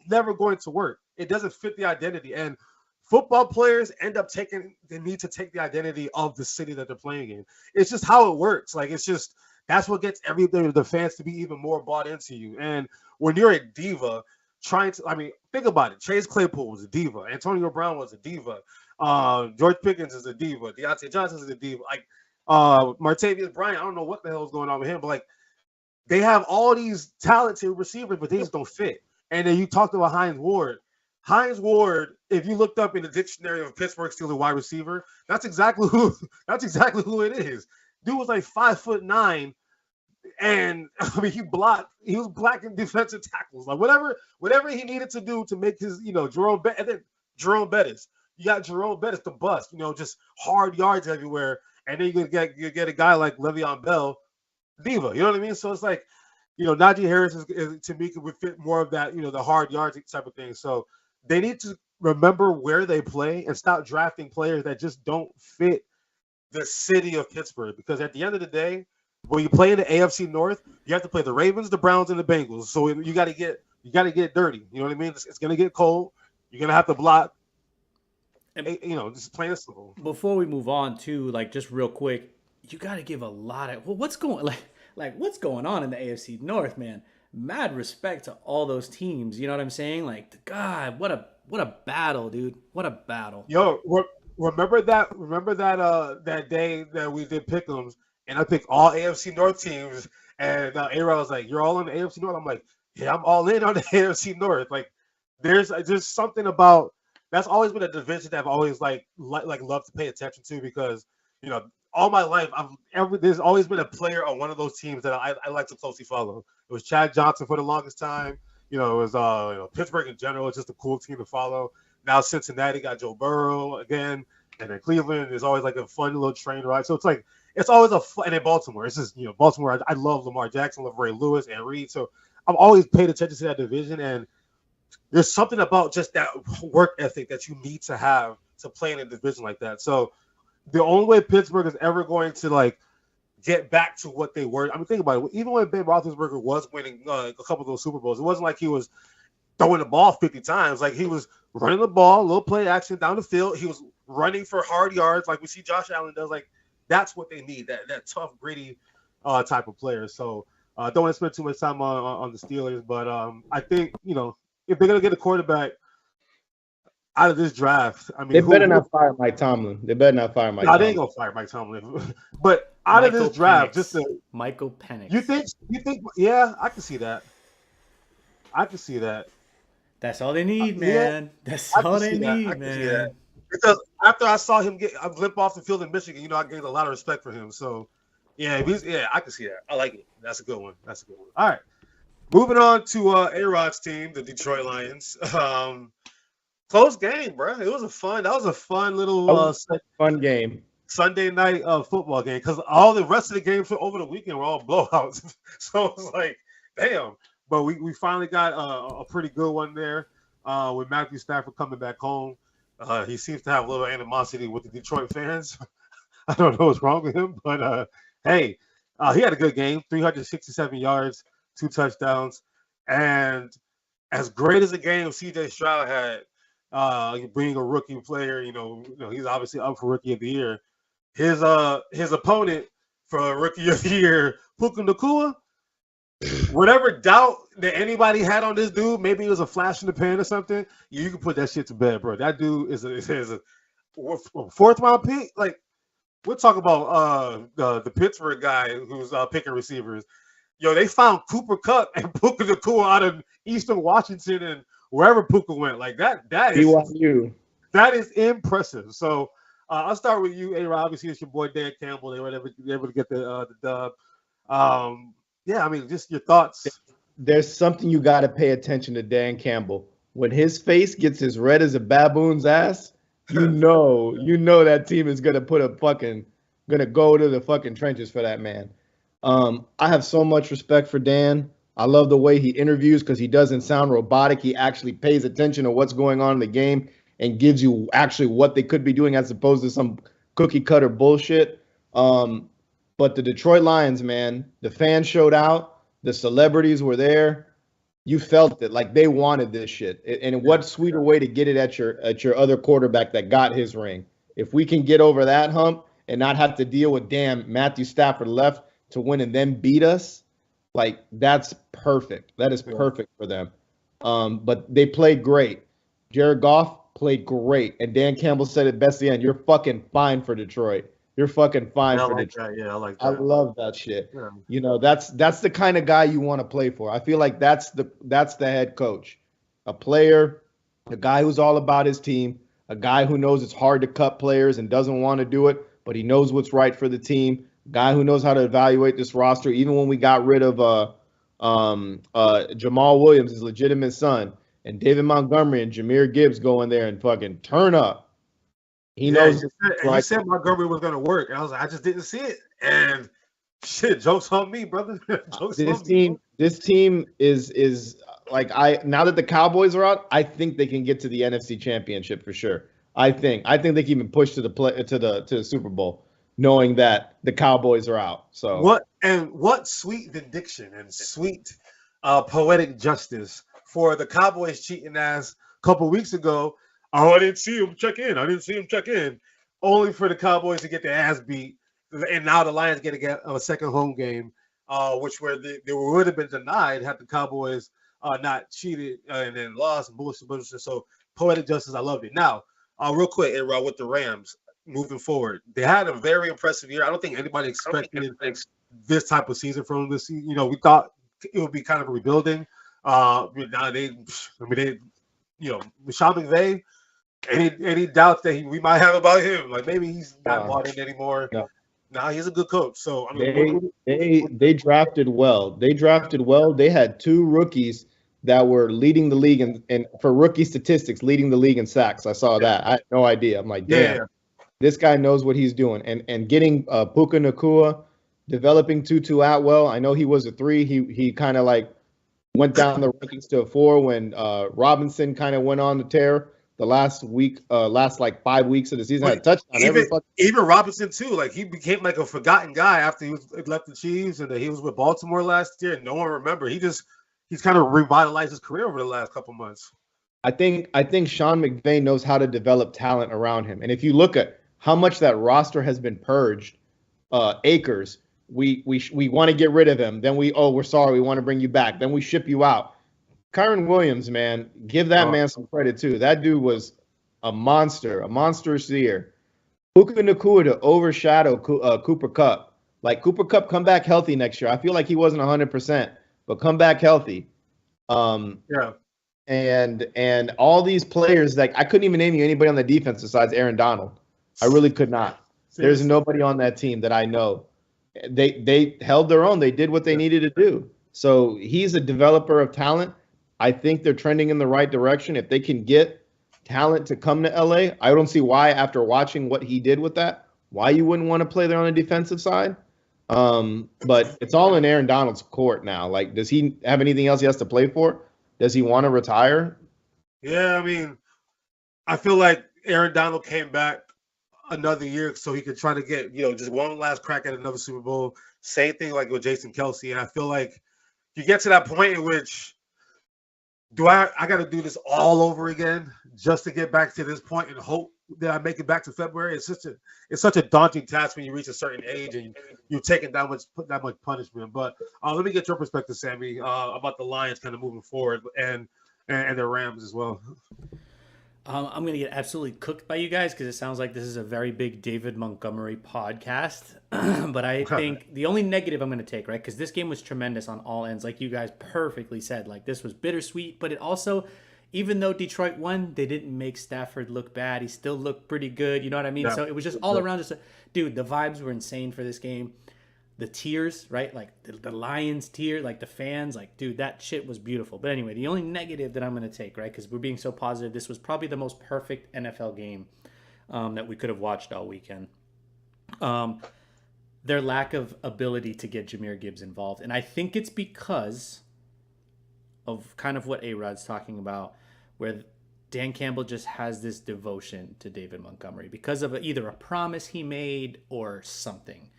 Never going to work. It doesn't fit the identity. And football players they need to take the identity of the city that they're playing in. It's just how it works. Like, it's just, that's what gets the fans to be even more bought into you. And when you're a diva, think about it. Chase Claypool was a diva. Antonio Brown was a diva. George Pickens is a diva. Deontay Johnson is a diva. Like, Martavius Bryant, I don't know what the hell is going on with him, but like, they have all these talented receivers, but they just don't fit. And then you talked about Hines Ward. Hines Ward, if you looked up in the dictionary of Pittsburgh Steelers wide receiver, that's exactly who it is. Dude was like 5'9", and I mean he was blocking defensive tackles, like whatever he needed to do to make his, Jerome Bettis. You got Jerome Bettis to bust, just hard yards everywhere, and then you get a guy like Le'Veon Bell, diva. You know what I mean? So it's like, Najee Harris is to me would fit more of that, the hard yards type of thing. So they need to remember where they play and stop drafting players that just don't fit the city of Pittsburgh. Because at the end of the day, when you play in the AFC North, you have to play the Ravens, the Browns, and the Bengals. So you got to get dirty. You know what I mean? It's going to get cold. You're going to have to block. And, just plain and simple. Before we move on to, like, just real quick, you got to give a lot of what's going on in the AFC North, man. Mad respect to all those teams. You know what I'm saying? Like, God, what a battle, dude. What a battle. Yo, remember that day that we did pick'ems, and I picked all AFC North teams, and A-Rod was like, "You're all on the AFC North." I'm like, "Yeah, I'm all in on the AFC North." Like, there's something about that's always been a division that I've always like loved to pay attention to, because all my life there's always been a player on one of those teams that I like to closely follow. It was Chad Johnson for the longest time. It was Pittsburgh in general. It's just a cool team to follow. Now Cincinnati got Joe Burrow again, and then Cleveland is always like a fun little train ride. So it's always a fun. And then Baltimore, it's just Baltimore. I love Lamar Jackson, love Ray Lewis and Reed. So I've always paid attention to that division, and there's something about just that work ethic that you need to have to play in a division like that. So the only way Pittsburgh is ever going to like get back to what they were. I mean, think about it. Even when Ben Roethlisberger was winning a couple of those Super Bowls, it wasn't like he was throwing the ball 50 times. Like, he was running the ball, a little play action down the field. He was running for hard yards like we see Josh Allen does. Like, that's what they need, that tough, gritty type of player. So I don't want to spend too much time on the Steelers, but I think, if they're going to get a quarterback out of this draft, I mean, they better not fire Mike Tomlin. They ain't gonna fire Mike Tomlin. But out of this draft, Michael Penix. You think? Yeah, I can see that. That's all they need, man. That's all they need, man. Because after I saw him get a limp off the field in Michigan, I gained a lot of respect for him. So, I can see that. I like it. That's a good one. All right, moving on to A-Rod's team, the Detroit Lions. Close game, bro. That was a fun little fun game. Sunday night football game, because all the rest of the games over the weekend were all blowouts. So it was like, damn. But we finally got a pretty good one there with Matthew Stafford coming back home. He seems to have a little animosity with the Detroit fans. I don't know what's wrong with him, but hey, he had a good game, 367 yards, 2 touchdowns. And as great as the game C.J. Stroud had, being a rookie player, he's obviously up for Rookie of the Year. His opponent for Rookie of the Year, Puka Nacua, whatever doubt that anybody had on this dude, maybe it was a flash in the pan or something, you can put that shit to bed, bro. That dude is a 4th round pick. Like, we're talking about the Pittsburgh guy who's picking receivers. Yo, they found Cooper Kupp and Puka Nacua out of Eastern Washington and wherever Puka went. Like that BYU. that is impressive. So I'll start with you, A-Rod. Obviously, it's your boy Dan Campbell. They were able to get the dub. Yeah, I mean, just your thoughts. There's something you got to pay attention to Dan Campbell. When his face gets as red as a baboon's ass, you know that team is gonna go to the fucking trenches for that man. I have so much respect for Dan. I love the way he interviews because he doesn't sound robotic. He actually pays attention to what's going on in the game and gives you actually what they could be doing as opposed to some cookie cutter bullshit. But the Detroit Lions, man, the fans showed out. The celebrities were there. You felt it, like they wanted this shit. And what sweeter way to get it at your other quarterback that got his ring. If we can get over that hump and not have to deal with Matthew Stafford left to win and then beat us, like that's perfect. That is perfect for them. But they played great. Jared Goff played great, and Dan Campbell said it best at the end. You're fucking fine for Detroit. You're fucking fine for Detroit. Yeah, I like that. I love that shit. Yeah. You know, that's the kind of guy you want to play for. I feel like that's the head coach, a player, a guy who's all about his team, a guy who knows it's hard to cut players and doesn't want to do it, but he knows what's right for the team. Guy who knows how to evaluate this roster. Even when we got rid of Jamal Williams, his legitimate son, and David Montgomery and Jahmyr Gibbs go in there and fucking turn up. He knows. He said Montgomery was going to work, and I was like, I just didn't see it. And shit, jokes on me, brother. This team is like now that the Cowboys are out, I think they can get to the NFC Championship for sure. I think they can even push to the Super Bowl, knowing that the Cowboys are out. So what sweet vindication and sweet poetic justice for the Cowboys cheating ass a couple weeks ago. Oh, I didn't see him check in. Only for the Cowboys to get their ass beat, and now the Lions get a second home game, which they would have been denied had the Cowboys not cheated and then lost and bullshit. So poetic justice, I loved it. Now, real quick, with the Rams moving forward, they had a very impressive year. I don't think anybody expected this type of season from this. You know, we thought it would be kind of rebuilding. Now Sean McVay. Any doubts that we might have about him? Like maybe he's not bought in anymore. No. Nah, he's a good coach. So I mean, they drafted well. They had two rookies that were leading the league and for rookie statistics, leading the league in sacks. I saw that. I had no idea. I'm like, damn, this guy knows what he's doing. And getting Puka Nacua, developing Tutu Atwell. I know he was a 3. He kind of like went down the rankings to a 4 when Robinson kind of went on the tear. The last like 5 weeks of the season, had a touchdown. Even Robinson too, like he became like a forgotten guy after he left the Chiefs and he was with Baltimore last year. And no one remembered. He's kind of revitalized his career over the last couple months. I think Sean McVay knows how to develop talent around him. And if you look at how much that roster has been purged, Akers, we want to get rid of him. Then we're sorry, we want to bring you back. Then we ship you out. Kyron Williams, man, give that man some credit too. That dude was a monstrous year. Puka Nacua to overshadow Cooper Kupp. Like Cooper Kupp, come back healthy next year. I feel like he wasn't 100%, but come back healthy. And all these players, like I couldn't even name you anybody on the defense besides Aaron Donald. I really could not. There's nobody on that team that I know. They held their own. They did what they needed to do. So he's a developer of talent. I think they're trending in the right direction. If they can get talent to come to LA, I don't see why, after watching what he did with that, why you wouldn't want to play there on the defensive side. But it's all in Aaron Donald's court now. Like, does he have anything else he has to play for? Does he want to retire? Yeah, I mean, I feel like Aaron Donald came back another year so he could try to get, just one last crack at another Super Bowl. Same thing like with Jason Kelsey. And I feel like you get to that point in which I got to do this all over again just to get back to this point and hope that I make it back to February? It's such a daunting task when you reach a certain age and you're taking that much punishment. But let me get your perspective, Sammy, about the Lions kind of moving forward and the Rams as well. I'm going to get absolutely cooked by you guys because it sounds like this is a very big David Montgomery podcast. But I think the only negative I'm going to take, right, because this game was tremendous on all ends, like you guys perfectly said. Like, this was bittersweet, but it also, even though Detroit won, they didn't make Stafford look bad. He still looked pretty good. You know what I mean? Yeah. So it was just all around. Dude, the vibes were insane for this game. The tears, right? Like the Lions tear, like the fans, like, dude, that shit was beautiful. But anyway, the only negative that I'm going to take, right, because we're being so positive, this was probably the most perfect NFL game that we could have watched all weekend. Their lack of ability to get Jahmyr Gibbs involved. And I think it's because of kind of what A-Rod's talking about, where Dan Campbell just has this devotion to David Montgomery because of either a promise he made or something.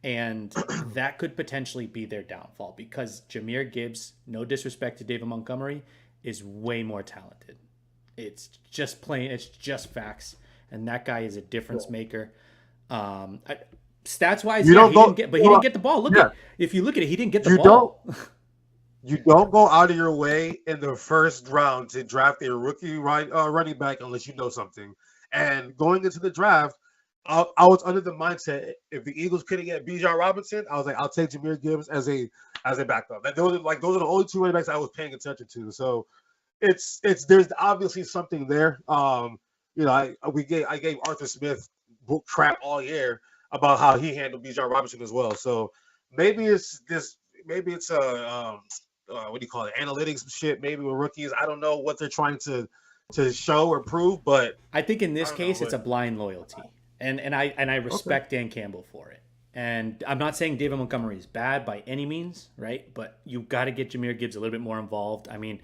And that could potentially be their downfall because Jahmyr Gibbs, no disrespect to David Montgomery, is way more talented. It's just plain, it's just facts. And that guy is a difference maker. Stats wise, he didn't get the ball. If you look at it, he didn't get the ball. You don't go out of your way in the first round to draft a rookie running back unless you know something. And going into the draft, I was under the mindset if the Eagles couldn't get Bijan Robinson, I was like, I'll take Jahmyr Gibbs as a backup. Those are the only two running backs I was paying attention to. So it's there's obviously something there. I gave Arthur Smith book crap all year about how he handled Bijan Robinson as well. So maybe it's what do you call it, analytics shit, maybe with rookies. I don't know what they're trying to show or prove, but I think in this case it's a blind loyalty. And I respect Dan Campbell for it. And I'm not saying David Montgomery is bad by any means, right? But you got to get Jahmyr Gibbs a little bit more involved. I mean,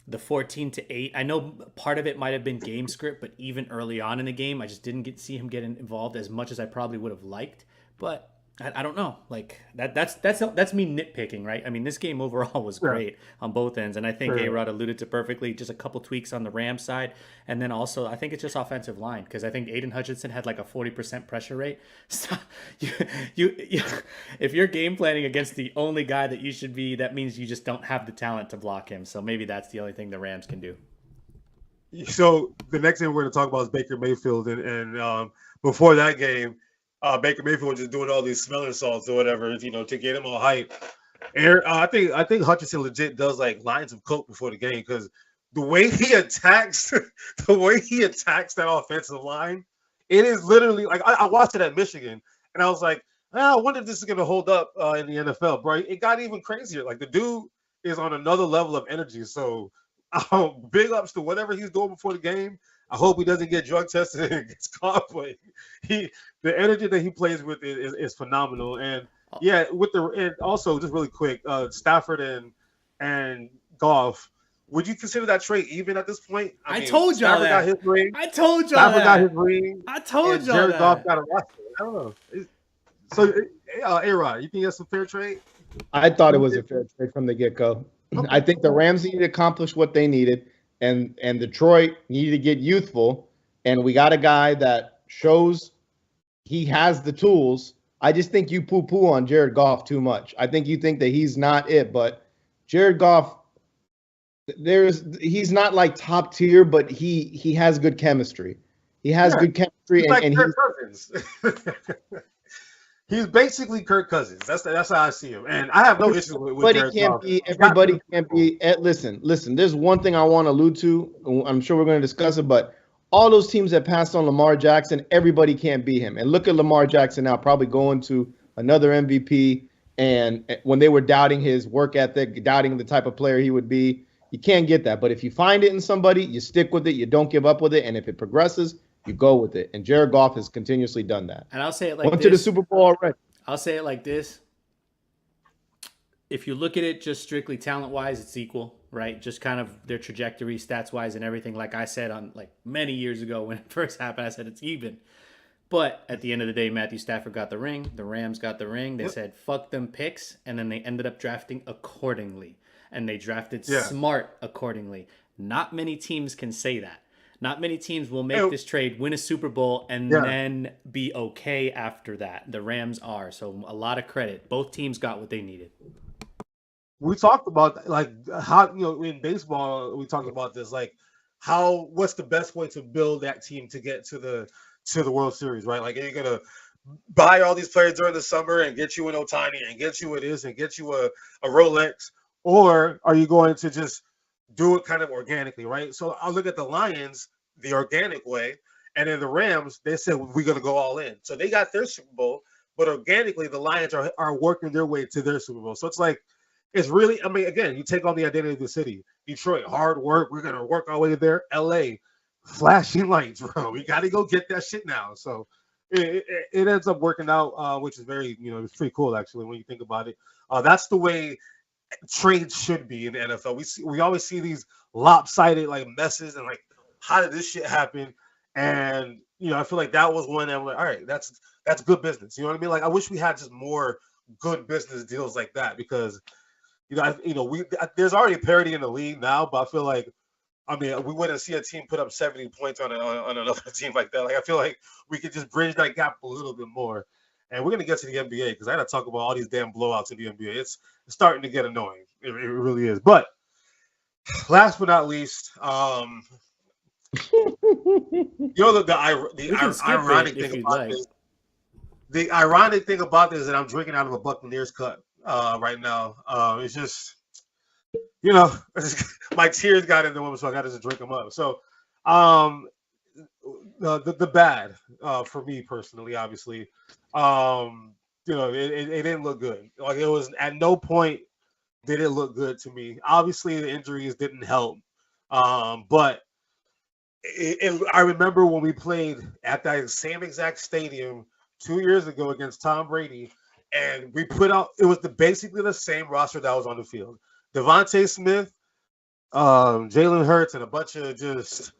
the 14-8, I know part of it might have been game script, but even early on in the game, I just didn't see him getting involved as much as I probably would have liked. But I don't know. Like that's me nitpicking, right? I mean, this game overall was great on both ends, and I think A-Rod alluded to perfectly. Just a couple tweaks on the Rams side, and then also I think it's just offensive line because I think Aiden Hutchinson had like a 40% pressure rate. So you if you're game planning against the only guy that you should be, that means you just don't have the talent to block him. So maybe that's the only thing the Rams can do. So the next thing we're going to talk about is Baker Mayfield, and before that game. Baker Mayfield was just doing all these smelling salts or whatever, to get him all hype. And I think Hutchinson legit does like lines of coke before the game because the way he attacks that offensive line, it is literally like I watched it at Michigan and I was like, I wonder if this is gonna hold up in the NFL, bro. It got even crazier. Like the dude is on another level of energy. So big ups to whatever he's doing before the game. I hope he doesn't get drug tested and gets caught, but the energy that he plays with is phenomenal. And and also just really quick, Stafford and Goff. Would you consider that trade even at this point? I told y'all that. Got his ring. I told y'all Stafford that. got his ring. I told y'all Jerrod that. Goff got a roster. I don't know. So, A-Rod, you think that's a fair trade? I thought it was a fair trade from the get-go. Okay. I think the Rams needed to accomplish what they needed. And Detroit needed to get youthful, and we got a guy that shows he has the tools. I just think you poo-poo on Jared Goff too much. I think you think that he's not it, but Jared Goff, he's not like top tier, but he has good chemistry. He has good chemistry, he's like Kirk Cousins. He's basically Kirk Cousins. That's how I see him, and I have no issue with Jared Goff. Everybody can't be. Listen. There's one thing I want to allude to. I'm sure we're going to discuss it, but all those teams that passed on Lamar Jackson, everybody can't beat him. And look at Lamar Jackson now, probably going to another MVP. And when they were doubting his work ethic, doubting the type of player he would be, you can't get that. But if you find it in somebody, you stick with it. You don't give up with it. And if it progresses, you go with it. And Jared Goff has continuously done that. And I'll say it like Went to the Super Bowl already. I'll say it like this. If you look at it just strictly talent-wise, it's equal, right? Just kind of their trajectory, stats-wise, and everything. Like I said on like many years ago when it first happened, I said it's even. But at the end of the day, Matthew Stafford got the ring. The Rams got the ring. They said, fuck them picks. And then they ended up drafting accordingly. And they drafted smart accordingly. Not many teams can say that. Not many teams will make this trade, win a Super Bowl, and then be okay after that. The Rams are. So a lot of credit. Both teams got what they needed. We talked about like how in baseball we talked about this, like what's the best way to build that team to get to the World Series, right? Like, are you gonna buy all these players during the summer and get you an Ohtani and get you and get you a Rolex, or are you going to just do it kind of organically, right? So I'll look at the Lions the organic way, and then the Rams, they said we're going to go all in. So they got their Super Bowl, but organically the Lions are working their way to their Super Bowl. So it's like, it's really, I mean, again, you take on the identity of the city. Detroit, hard work. We're going to work our way there. LA, flashing lights, bro. We got to go get that shit now. So it ends up working out, which is very, it's pretty cool, actually, when you think about it. That's the way trades should be in the NFL. We always see these lopsided like messes and like, how did this shit happen? And I feel like that was one that I'm like, all right, that's good business. You know what I mean? Like, I wish we had just more good business deals like that, because there's already parity in the league now, but I feel like, I mean, we wouldn't see a team put up 70 points on another team like that. Like, I feel like we could just bridge that gap a little bit more. And we're gonna get to the NBA because I got to talk about all these damn blowouts in the NBA. It's starting to get annoying. It really is. But last but not least, the ironic thing about this. The ironic thing about this is that I'm drinking out of a Buccaneers cup right now. It's just, my tears got into them, so I got to just drink them up. So, the bad for me personally, obviously, it didn't look good. Like, it was at no point did it look good to me. Obviously, the injuries didn't help, but I remember when we played at that same exact stadium 2 years ago against Tom Brady, and we put out, it was basically the same roster that was on the field. Devontae Smith, Jalen Hurts, and a bunch of just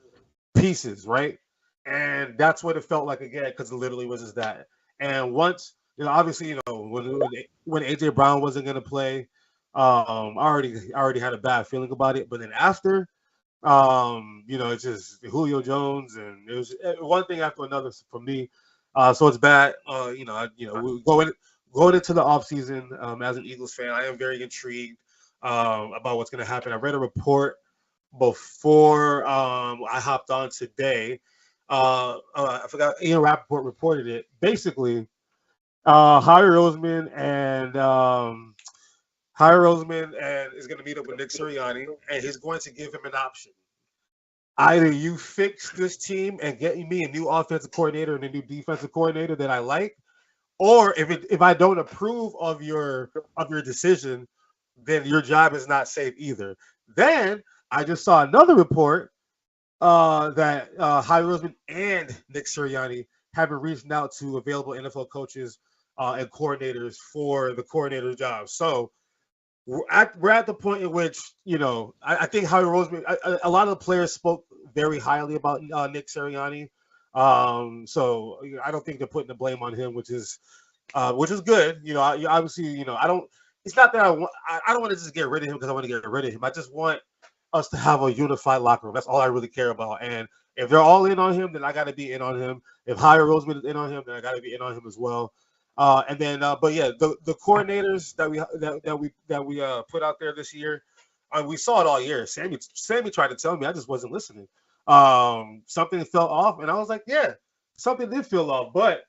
pieces, right? And that's what it felt like again, because it literally was just that. And once, obviously, when AJ Brown wasn't going to play, I already had a bad feeling about it. But then after, it's just Julio Jones, and it was one thing after another for me. So it's bad. We're going into the offseason as an Eagles fan. I am very intrigued about what's going to happen. I read a report before I hopped on today. I forgot. Ian Rappaport reported it. Basically, Howie Roseman is going to meet up with Nick Sirianni, and he's going to give him an option. Either you fix this team and get me a new offensive coordinator and a new defensive coordinator that I like, or if I don't approve of your decision, then your job is not safe either. Then I just saw another report that Howie Roseman and Nick Sirianni have been reaching out to available NFL coaches and coordinators for the coordinator job. So we're at the point in which, I think Howie Roseman, a lot of the players spoke very highly about Nick Sirianni. So I don't think they're putting the blame on him, which is good. Obviously, I don't. It's not that I don't want to just get rid of him because I want to get rid of him. I just want us to have a unified locker room. That's all I really care about. And if they're all in on him, then I got to be in on him. If Howie Roseman is in on him, then I got to be in on him as well. And then, but yeah, the coordinators that we put out there this year, we saw it all year. Sami tried to tell me, I just wasn't listening. Something fell off, and I was like, yeah, something did feel off, but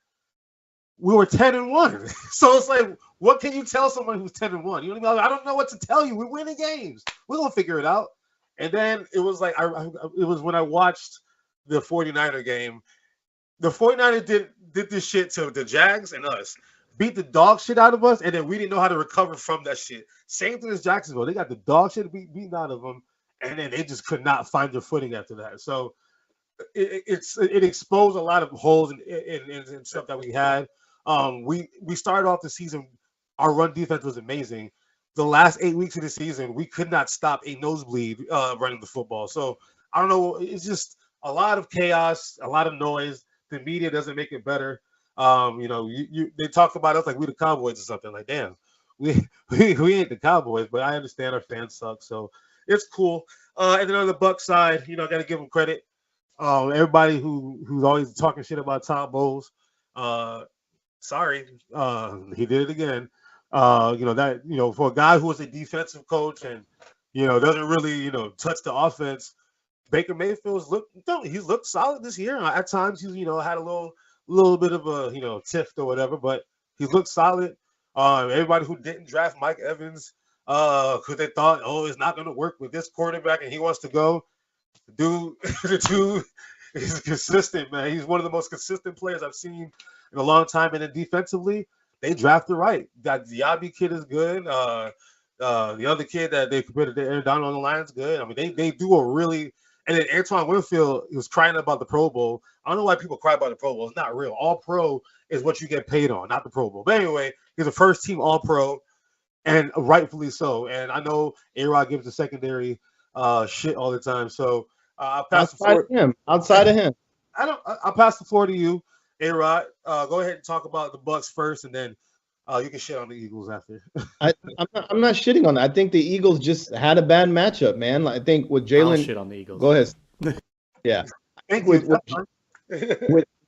we were 10-1. So it's like, what can you tell someone who's 10-1? You know what I mean? I don't know what to tell you. We're winning games. We're gonna figure it out. And then it was like, it was when I watched the 49er game. The 49ers did this shit to the Jags and us, beat the dog shit out of us, and then we didn't know how to recover from that shit. Same thing as Jacksonville. They got the dog shit beaten out of them, and then they just could not find their footing after that. So it exposed a lot of holes in stuff that we had. We started off the season, our run defense was amazing. The last 8 weeks of the season, we could not stop a nosebleed running the football. So I don't know. It's just a lot of chaos, a lot of noise. The media doesn't make it better. They talk about us like we the Cowboys or something. Like, damn, we ain't the Cowboys, but I understand our fans suck, so it's cool. And then on the Bucs side, I got to give them credit. Everybody who's always talking shit about Todd Bowles, sorry, he did it again. For a guy who was a defensive coach and doesn't really touch the offense, Baker Mayfield's he's looked solid this year. At times he's had a little bit of a tiff or whatever, but he's looked solid. Everybody who didn't draft Mike Evans because they thought, it's not going to work with this quarterback and he wants to go. The dude is consistent, man. He's one of the most consistent players I've seen in a long time. And then defensively, they drafted right. That Diaby kid is good. The other kid that they committed to Aaron Donald on the line is good. I mean, they do a really. And then Antoine Winfield, he was crying about the Pro Bowl. I don't know why people cry about the Pro Bowl. It's not real. All Pro is what you get paid on, not the Pro Bowl. But anyway, he's a first team All Pro, and rightfully so. And I know A-Rod gives the secondary shit all the time. So I'll pass the floor. Outside of him. I'll pass the floor to you, A-Rod. Go ahead and talk about the Bucs first, and then you can shit on the Eagles after. I'm not shitting on that. I think the Eagles just had a bad matchup, man. I think with Jalen. Shit on the Eagles. Go ahead. Yeah.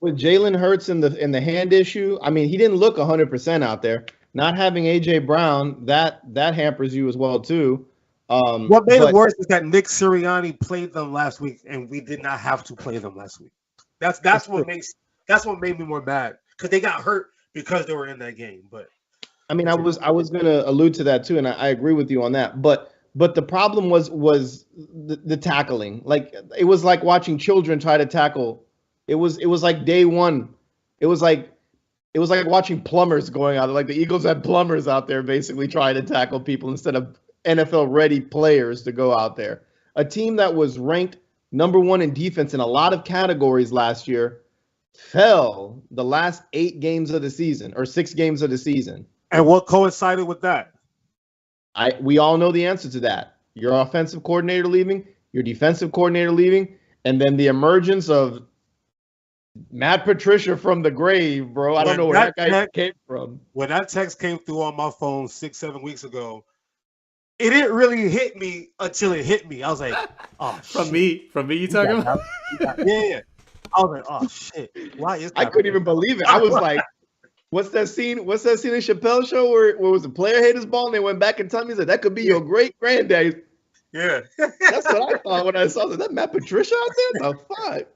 With Jalen Hurts in the hand issue, I mean, he didn't look 100% out there. Not having AJ Brown, that hampers you as well too. What made it worse is that Nick Sirianni played them last week, and we did not have to play them last week. That's what made me more mad because they got hurt because they were in that game. But I mean, I was going to allude to that too, and I agree with you on that. But the problem was the tackling. Like it was like watching children try to tackle. It was like day one. It was like watching plumbers going out. Like the Eagles had plumbers out there basically trying to tackle people instead of NFL ready players to go out there. A team that was ranked number 1 in defense in a lot of categories last year fell the last 8 games of the season or 6 games of the season. And what coincided with that? We all know the answer to that. Your offensive coordinator leaving, your defensive coordinator leaving, and then the emergence of Matt Patricia from the grave, bro. I don't know where that guy came from. When that text came through on my phone 6-7 weeks ago, it didn't really hit me until it hit me. I was like, oh, From me, you talking about? Yeah. I was like, oh shit. Why is that? I couldn't even believe it. I was like, what's that scene in Chappelle's show where was the player hit his ball and they went back and told me that could be your great granddad? Yeah. That's what I thought when I saw that. That Matt Patricia out there? The fuck?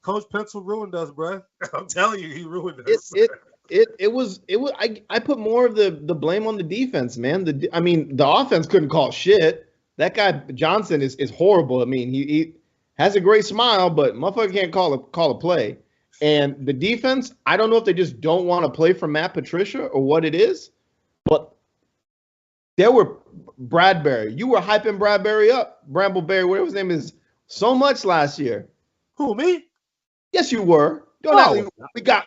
Coach Pencil ruined us, bro. I'm telling you, he ruined us. It was. I put more of the blame on the defense, man. The offense couldn't call shit. That guy Johnson is horrible. I mean, he has a great smile, but motherfucker can't call a play. And the defense, I don't know if they just don't want to play for Matt Patricia or what it is, but there were Bradbury. You were hyping Bradbury up, Brambleberry, whatever his name is, so much last year. Who, me? Yes, you were. We got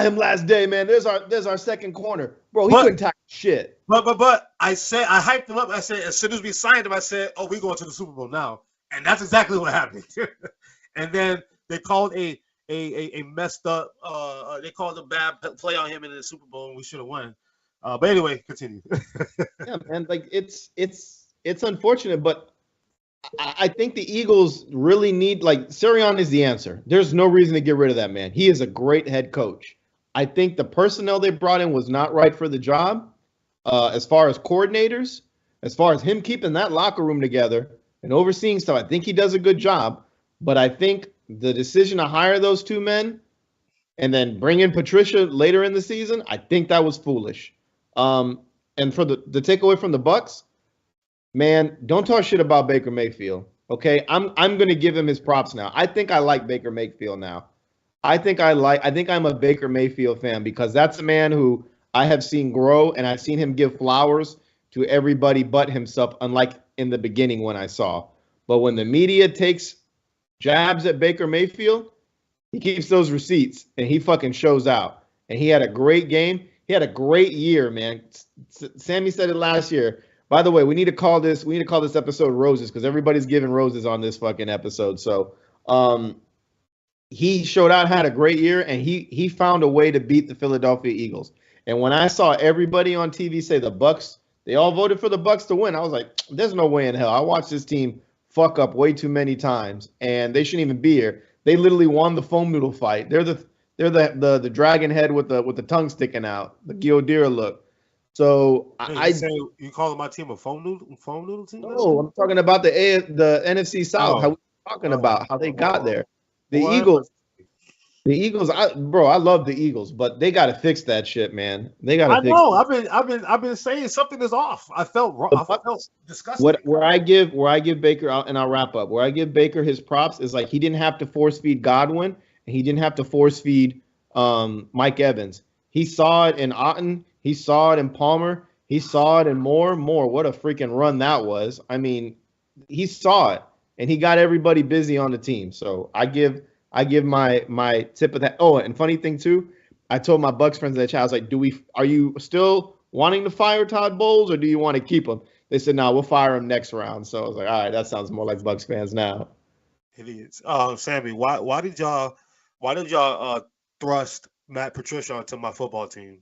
him last day, man. There's our second corner, bro. He couldn't tackle shit. But I hyped him up. I said as soon as we signed him, I said, "Oh, we going to the Super Bowl now," and that's exactly what happened. And then they called a messed up. They called a bad play on him in the Super Bowl, and we should have won. But anyway, continue. Yeah, man. Like it's unfortunate, but I think the Eagles really need, like, Sirianni is the answer. There's no reason to get rid of that man. He is a great head coach. I think the personnel they brought in was not right for the job. As far as coordinators, as far as him keeping that locker room together and overseeing stuff, I think he does a good job. But I think the decision to hire those 2 men and then bring in Patricia later in the season, I think that was foolish. And for the takeaway from the Bucs, man, don't talk shit about Baker Mayfield. Okay, I'm gonna give him his props now. I think I like Baker Mayfield now. I think I'm a Baker Mayfield fan because that's a man who I have seen grow and I've seen him give flowers to everybody but himself, unlike in the beginning when I saw. But when the media takes jabs at Baker Mayfield, he keeps those receipts and he fucking shows out. And he had a great game. He had a great year, man. Sammy said it last year. By the way, we need to call this episode Roses because everybody's giving roses on this fucking episode. So he showed out, had a great year, and he found a way to beat the Philadelphia Eagles. And when I saw everybody on TV say the Bucs, they all voted for the Bucs to win, I was like, there's no way in hell. I watched this team fuck up way too many times, and they shouldn't even be here. They literally won the foam noodle fight. They're the dragon head with the tongue sticking out, the Gildira look. So you calling my team a phone noodle team? No, I'm talking about the NFC South. How we talking about how they got there? The Eagles. The Eagles, I love the Eagles, but they got to fix that shit, man. They got to fix. I know. I've been saying something is off. I felt wrong. I felt disgusting. Where I give Baker out, and I'll wrap up. Where I give Baker his props is like he didn't have to force feed Godwin, and he didn't have to force feed Mike Evans. He saw it in Otten. He saw it in Palmer. He saw it in Moore. What a freaking run that was. I mean, he saw it, and he got everybody busy on the team. So I give my tip of that. Oh, and funny thing too, I told my Bucks friends in the chat, I was like, are you still wanting to fire Todd Bowles, or do you want to keep him? They said, no, we'll fire him next round. So I was like, all right, that sounds more like Bucks fans now. Idiots. Sammy, why did y'all thrust Matt Patricia onto my football team?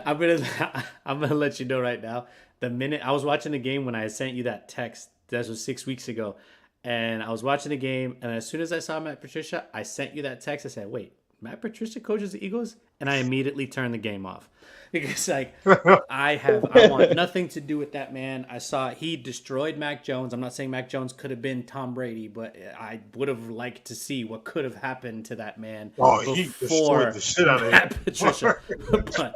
I'm gonna let you know right now. The minute I was watching the game when I sent you that text, that was 6 weeks ago. And I was watching the game, and as soon as I saw Matt Patricia, I sent you that text. I said, wait, Matt Patricia coaches the Eagles? And I immediately turned the game off. Because, like, I want nothing to do with that man. I saw he destroyed Mac Jones. I'm not saying Mac Jones could have been Tom Brady, but I would have liked to see what could have happened to that man he destroyed the shit out of Matt Patricia. But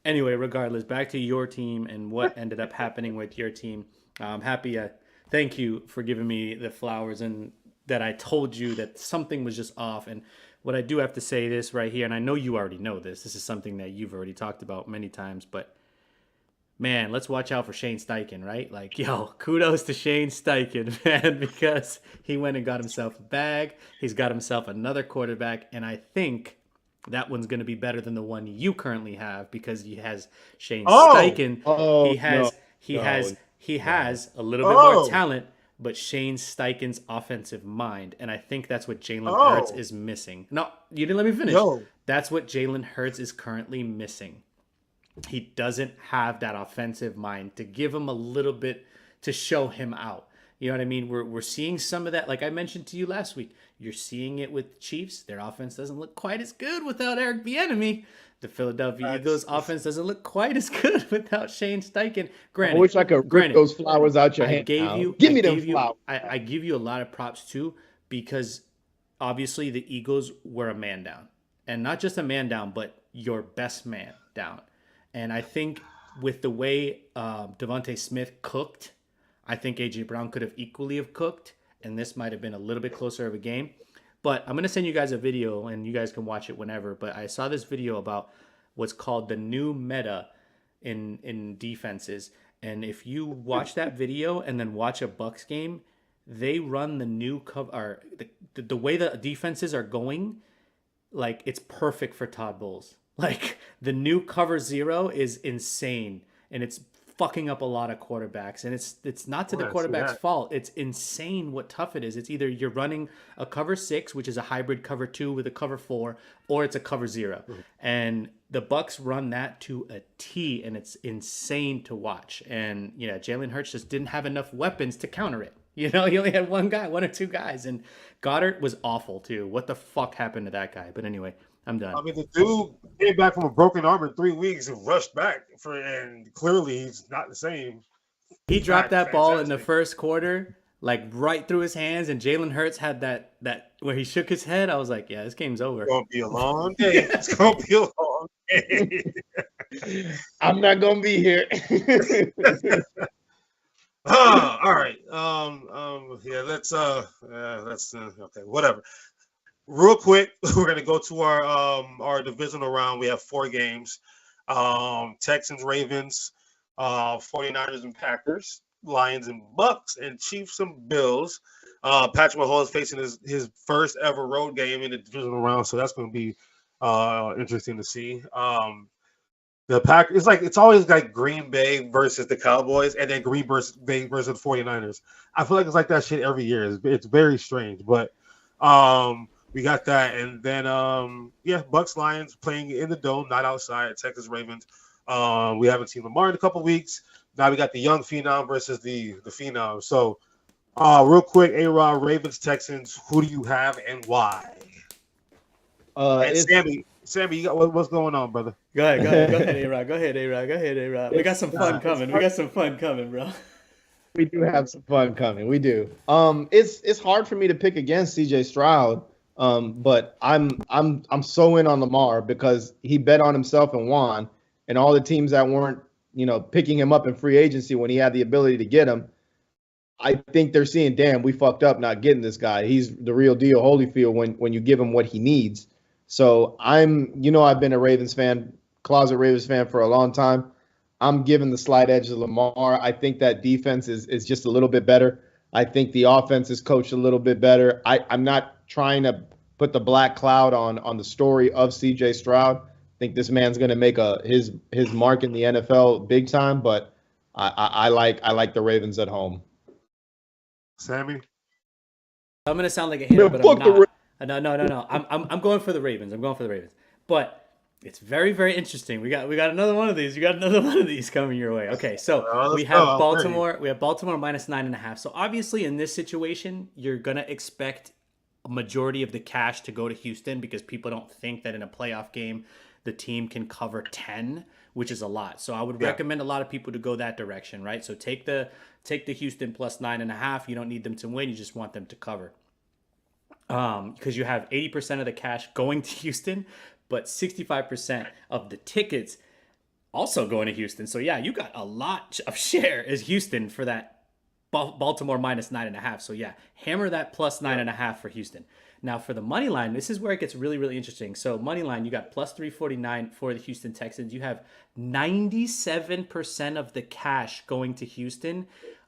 anyway, regardless, back to your team and what ended up happening with your team. I'm happy. Thank you for giving me the flowers and that I told you that something was just off. And what I do have to say this right here, and I know you already know this. This is something that you've already talked about many times, but man, let's watch out for Shane Steichen, right? Like, yo, kudos to Shane Steichen, man, because he went and got himself a bag. He's got himself another quarterback, and I think that one's going to be better than the one you currently have because he has Shane Steichen. He has a little bit more talent, but Shane Steichen's offensive mind. And I think that's what Jalen Hurts is missing. No, you didn't let me finish. That's what Jalen Hurts is currently missing. He doesn't have that offensive mind to give him a little bit to show him out. You know what I mean? We're seeing some of that. Like I mentioned to you last week, you're seeing it with the Chiefs. Their offense doesn't look quite as good without Eric Bieniemy. The Philadelphia Eagles offense doesn't look quite as good without Shane Steichen. Granted, I wish I could rip those flowers out your hand. Give me them flowers. I give you a lot of props too, because obviously the Eagles were a man down, and not just a man down, but your best man down. And I think with the way Devontae Smith cooked, I think AJ Brown could have equally have cooked, and this might have been a little bit closer of a game. But I'm going to send you guys a video, and you guys can watch it whenever. But I saw this video about what's called the new meta in defenses. And if you watch that video and then watch a Bucs game, they run the new cover. The way the defenses are going, like, it's perfect for Todd Bowles. Like, the new cover zero is insane, and it's fucking up a lot of quarterbacks, and it's not to the quarterback's fault. It's insane what tough it is. It's either you're running a cover 6, which is a hybrid cover 2 with a cover 4, or it's a cover 0. And the Bucs run that to a T, and it's insane to watch. And Jalen Hurts just didn't have enough weapons to counter it. He only had one or two guys, and Goddard was awful too. What the fuck happened to that guy? But anyway, I'm done. I mean, the dude came back from a broken arm in 3 weeks and rushed back and clearly he's not the same. He dropped that ball in the first quarter, like right through his hands, and Jalen Hurts had that where he shook his head. I was like, yeah, this game's over. It's gonna be a long day. It's gonna be a long day. I'm not gonna be here. All right. Let's okay, whatever. Real quick, we're gonna go to our divisional round. We have 4 games. Texans, Ravens, 49ers and Packers, Lions and Bucks, and Chiefs and Bills. Patrick Mahomes facing his first ever road game in the divisional round, so that's gonna be interesting to see. The Packers, it's always like Green Bay versus the Cowboys, and then Green Bay versus the 49ers. I feel like it's like that shit every year. It's very strange, but we got that, and then Bucks Lions playing in the dome, not outside. Texas Ravens. We haven't seen Lamar in a couple weeks. Now we got the young phenom versus the phenom. So, real quick, A-Rod, Ravens, Texans. Who do you have and why? And Sammy, you got what's going on, brother? Go ahead, A-Rod. Go ahead, A-Rod. We got some fun coming. Bro. We do have some fun coming. We do. It's hard for me to pick against CJ Stroud. But I'm so in on Lamar because he bet on himself and won, and all the teams that weren't, picking him up in free agency when he had the ability to get him, I think they're seeing, damn, we fucked up not getting this guy. He's the real deal, Holyfield, when you give him what he needs. So I've been a Ravens fan, closet Ravens fan for a long time. I'm giving the slight edge to Lamar. I think that defense is just a little bit better. I think the offense is coached a little bit better. I'm not trying to put the black cloud on the story of CJ Stroud. I think this man's going to make his mark in the NFL big time, but I like the Ravens at home. Sammy, I'm gonna sound like a hater, but I'm not. No. I'm going for the Ravens. But it's very, very interesting. We got another one of these. You got another one of these coming your way. Okay, so we have Baltimore. We have Baltimore minus 9.5. So obviously, in this situation, you're gonna expect a majority of the cash to go to Houston because people don't think that in a playoff game the team can cover 10, which is a lot. So I would recommend a lot of people to go that direction, right? So take the Houston plus 9.5. You don't need them to win. You just want them to cover. Because you have 80% of the cash going to Houston, but 65% of the tickets also going to Houston. So yeah, you got a lot of share as Houston for that Baltimore minus 9.5. So yeah, hammer that plus 9.5 for Houston. Now for the money line, this is where it gets really, really interesting. So money line, you got plus 349 for the Houston Texans. You have 97% of the cash going to Houston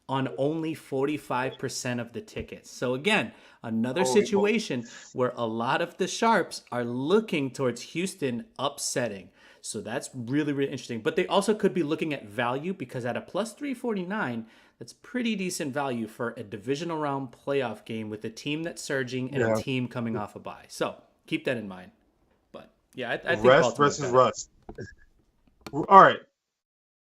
on only 45% of the tickets. So again, another situation where a lot of the sharps are looking towards Houston upsetting. So that's really, really interesting. But they also could be looking at value because at a plus 349, that's pretty decent value for a divisional round playoff game with a team that's surging and a team coming off a bye. So keep that in mind. But yeah, I think rest versus rust. All right.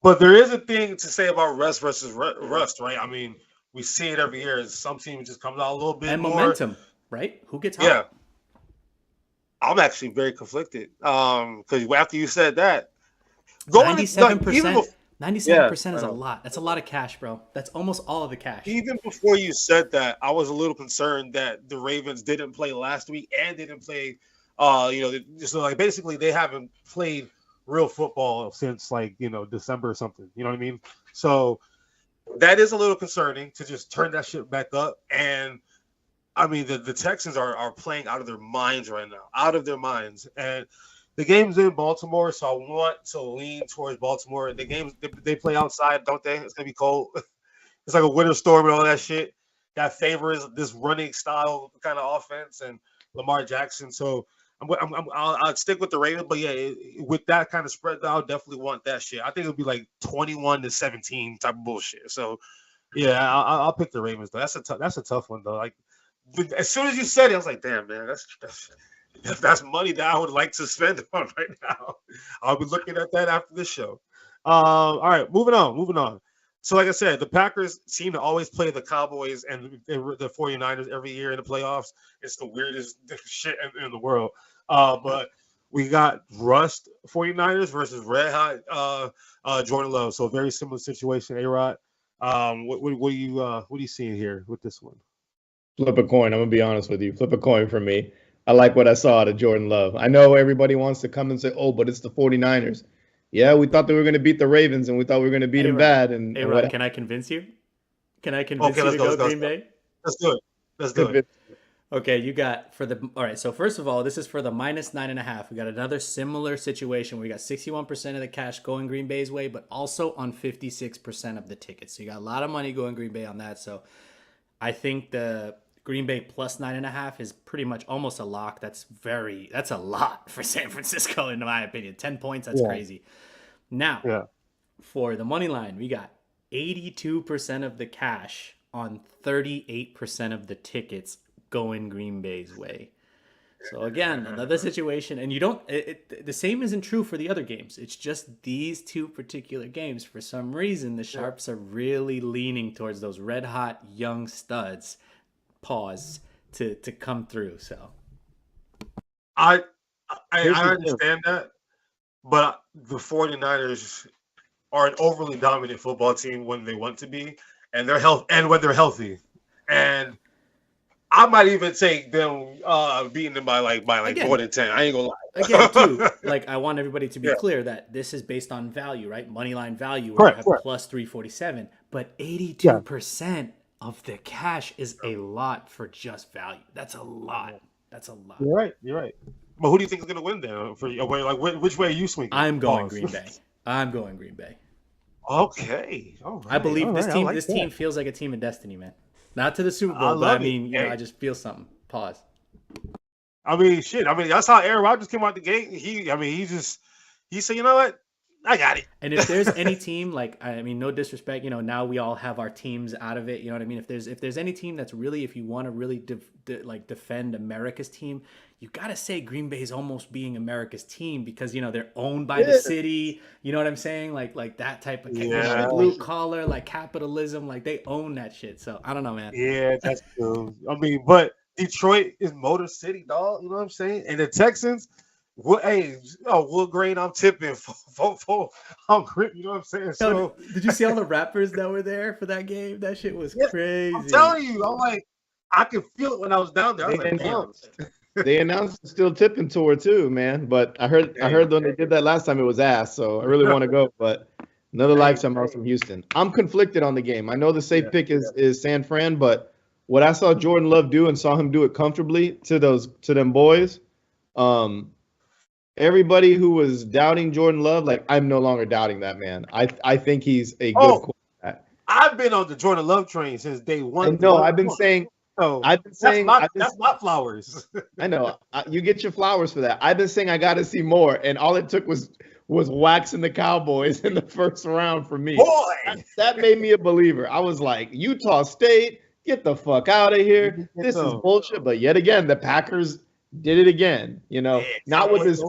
But there is a thing to say about rest versus rust, right? I mean, we see it every year. Some teams just comes out a little bit and more. Momentum, right? Who gets hot? Yeah. I'm actually very conflicted because after you said that, 97%. 97% is a lot. That's a lot of cash, bro. That's almost all of the cash. Even before you said that, I was a little concerned that the Ravens didn't play last week and didn't play. So like basically they haven't played real football since December or something. You know what I mean? So that is a little concerning to just turn that shit back up. And I mean the Texans are playing out of their minds right now, and the game's in Baltimore, so I want to lean towards Baltimore. The games they play outside, don't they? It's gonna be cold. It's like a winter storm and all that shit. That favors this running style kind of offense and Lamar Jackson. So I'll stick with the Ravens, but yeah, with that kind of spread, I'll definitely want that shit. I think it'll be like 21-17 type of bullshit. So yeah, I'll pick the Ravens though. That's a tough one though. Like as soon as you said it, I was like, damn man, that's money that I would like to spend on right now. I'll be looking at that after this show. All right, moving on. So like I said, the Packers seem to always play the Cowboys and the 49ers every year in the playoffs. It's the weirdest shit in the world. But we got Rust 49ers versus Red Hot Jordan Love. So a very similar situation, A-Rod. What are you seeing here with this one? Flip a coin. I'm going to be honest with you. Flip a coin for me. I like what I saw out of Jordan Love. I know everybody wants to come and say, oh, but it's the 49ers. Yeah, we thought they were going to beat the Ravens, and we thought we were going to beat them bad. And can I convince you? Can I convince you to go Green Bay? Let's do it. Okay, you got all right, so first of all, this is for the minus 9.5. We got another similar situation where we got 61% of the cash going Green Bay's way, but also on 56% of the tickets. So you got a lot of money going Green Bay on that. So I think the Green Bay plus 9.5 is pretty much almost a lock. That's a lot for San Francisco, in my opinion. 10 points, that's crazy. Now, for the money line, we got 82% of the cash on 38% of the tickets going Green Bay's way. So again, another situation, and the same isn't true for the other games. It's just these two particular games. For some reason, the Sharps are really leaning towards those red hot young studs. Pause to come through. So I understand that, but the 49ers are an overly dominant football team when they want to be, and when they're healthy. And I might even take them beating them by Again, more than 10. I ain't gonna lie. Again, too, like I want everybody to be clear that this is based on value, right? Money line value, where you have plus 347, but 82% of the cash is a lot for just value. That's a lot. That's a lot. You're right. But who do you think is gonna win then? Which way are you swinging? I'm going Green Bay. Okay. All right. I believe this team. like This that. team feels like a team of destiny, man. Not to the Super Bowl, but I mean, I just feel something. Pause. I mean, shit. I mean, that's how Aaron Rodgers came out the gate. He said, you know what? I got it. And if there's any team, like, I mean, no disrespect, now we all have our teams out of it. You know what I mean? If there's any team that's really, if you want to really defend America's team, you got to say Green Bay is almost being America's team because, they're owned by the city. You know what I'm saying? Like that type of blue collar, like capitalism, like they own that shit. So I don't know, man. Yeah, that's true. I mean, but Detroit is Motor City, dog. You know what I'm saying? And the Texans, wood grain I'm tipping for I'm grip, you know what I'm saying? So did you see all the rappers that were there for that game? That shit was crazy. I'm telling you, I'm like, I could feel it when I was down there. I was like, damn. They announced the Still Tipping tour too, man. But I heard when they did that last time it was ass, so I really want to go. But another lifetime out from Houston. I'm conflicted on the game. I know the safe pick is San Fran, but what I saw Jordan Love do and saw him do it comfortably to them boys, everybody who was doubting Jordan Love, like I'm no longer doubting that man. I think he's a good quarterback. I've been on the Jordan Love train since day one. No, I've been saying that's my flowers. I know you get your flowers for that. I've been saying I got to see more, and all it took was waxing the Cowboys in the first round for me. Boy, that made me a believer. I was like, Utah State, get the fuck out of here. This is bullshit. But yet again, the Packers did it again. Not with as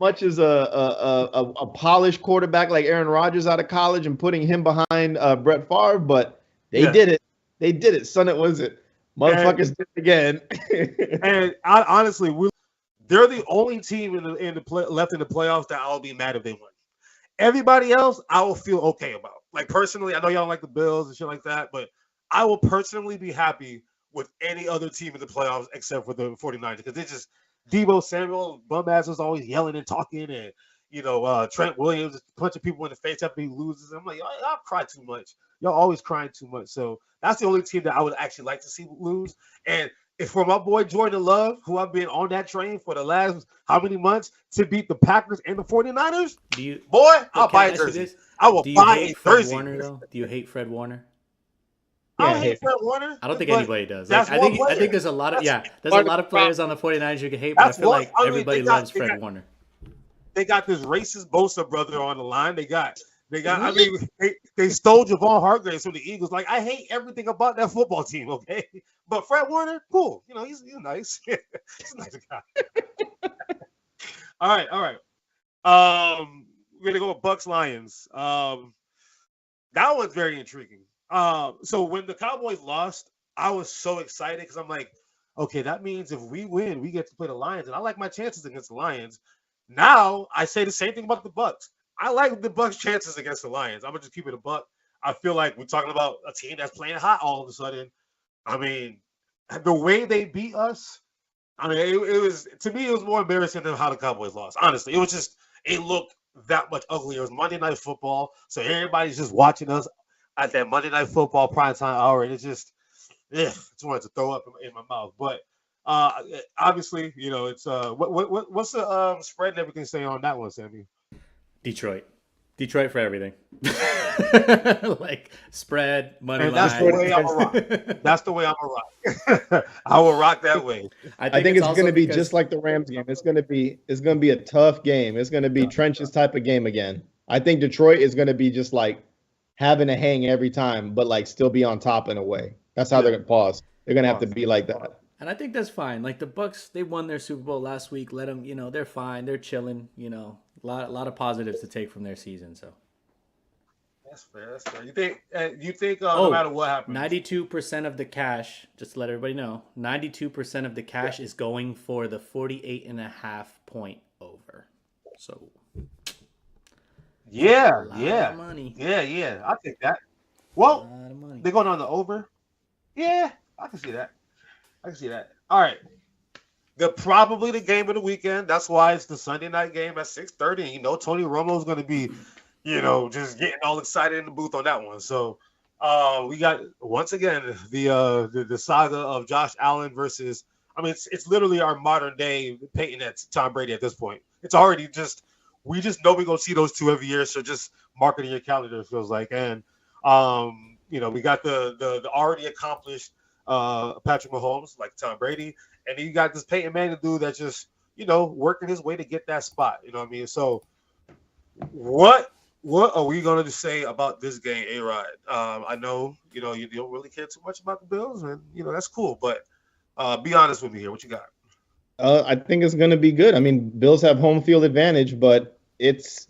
much as a polished quarterback like Aaron Rodgers out of college and putting him behind Brett Favre, but they did it. They did it, son. It was it. Motherfuckers did it again. And honestly, they're the only team left in the playoffs that I'll be mad if they win. Everybody else, I will feel okay about. Like personally, I know y'all don't like the Bills and shit like that, but I will personally be happy with any other team in the playoffs except for the 49ers because they just Deebo Samuel, bum ass was always yelling and talking, and Trent Williams punching people in the face after he loses. I'm like, y'all cry too much. Y'all always crying too much. So that's the only team that I would actually like to see lose. And if for my boy Jordan Love, who I've been on that train for the last how many months to beat the Packers and the 49ers, I'll buy a jersey. I will buy a jersey. Do you hate Fred Warner? I don't hate Fred Warner. I don't think anybody does. I think there's a lot of there's a lot of players on the 49ers you can hate, but I feel like everybody loves Fred Warner. They got this racist Bosa brother on the line. They stole Javon Hargrave from the Eagles. Like, I hate everything about that football team, okay? But Fred Warner, cool. He's nice. He's a nice guy. All right. We're gonna go with Bucks Lions. That one's very intriguing. So when the Cowboys lost, I was so excited because I'm like, okay, that means if we win, we get to play the Lions, and I like my chances against the Lions. Now I say the same thing about the Bucks. I like the Bucks' chances against the Lions. I'm gonna just keep it a buck. I feel like we're talking about a team that's playing hot all of a sudden. I mean, the way they beat us, I mean, it was, to me, it was more embarrassing than how the Cowboys lost. Honestly, it looked that much uglier. It was Monday Night Football, so everybody's just watching us at that Monday Night Football primetime hour, and it's just wanted to throw up in my mouth. But obviously, it's what's the spread and everything say on that one, Sammy? Detroit for everything. Like spread, money line. That's the way I'm a rock. I will rock that way. I think it's going to be just like the Rams game. It's going to be a tough game. It's going to be trenches type of game again. I think Detroit is going to be just like having to hang every time, but like still be on top in a way. That's how they're going to pause. They're going to have to be like that. And I think that's fine. Like the Bucks, they won their Super Bowl last week. Let them, they're fine. They're chilling. A lot of positives to take from their season. So That's fair. That's fair. You think no matter what happens, 92% of the cash, just to let everybody know, 92% of the cash is going for the 48.5 point over. So, yeah, a lot yeah, of money. yeah. I think that. A Well, lot of money. they're going on the over. Yeah, I can see that. All right. Probably the game of the weekend. That's why it's the Sunday night game at 6:30. And Tony Romo's going to be, just getting all excited in the booth on that one. So, we got once again the saga of Josh Allen versus. I mean, it's literally our modern day Peyton at Tom Brady at this point. It's already we just know we're gonna see those two every year. So just mark it in your calendar. It feels like, and we got the already accomplished Patrick Mahomes like Tom Brady. And then you got this Peyton Manning dude that's just, working his way to get that spot. You know what I mean? So what are we going to say about this game, A-Rod? I know, you don't really care too much about the Bills, and, that's cool. But be honest with me here. What you got? I think it's going to be good. I mean, Bills have home field advantage, but it's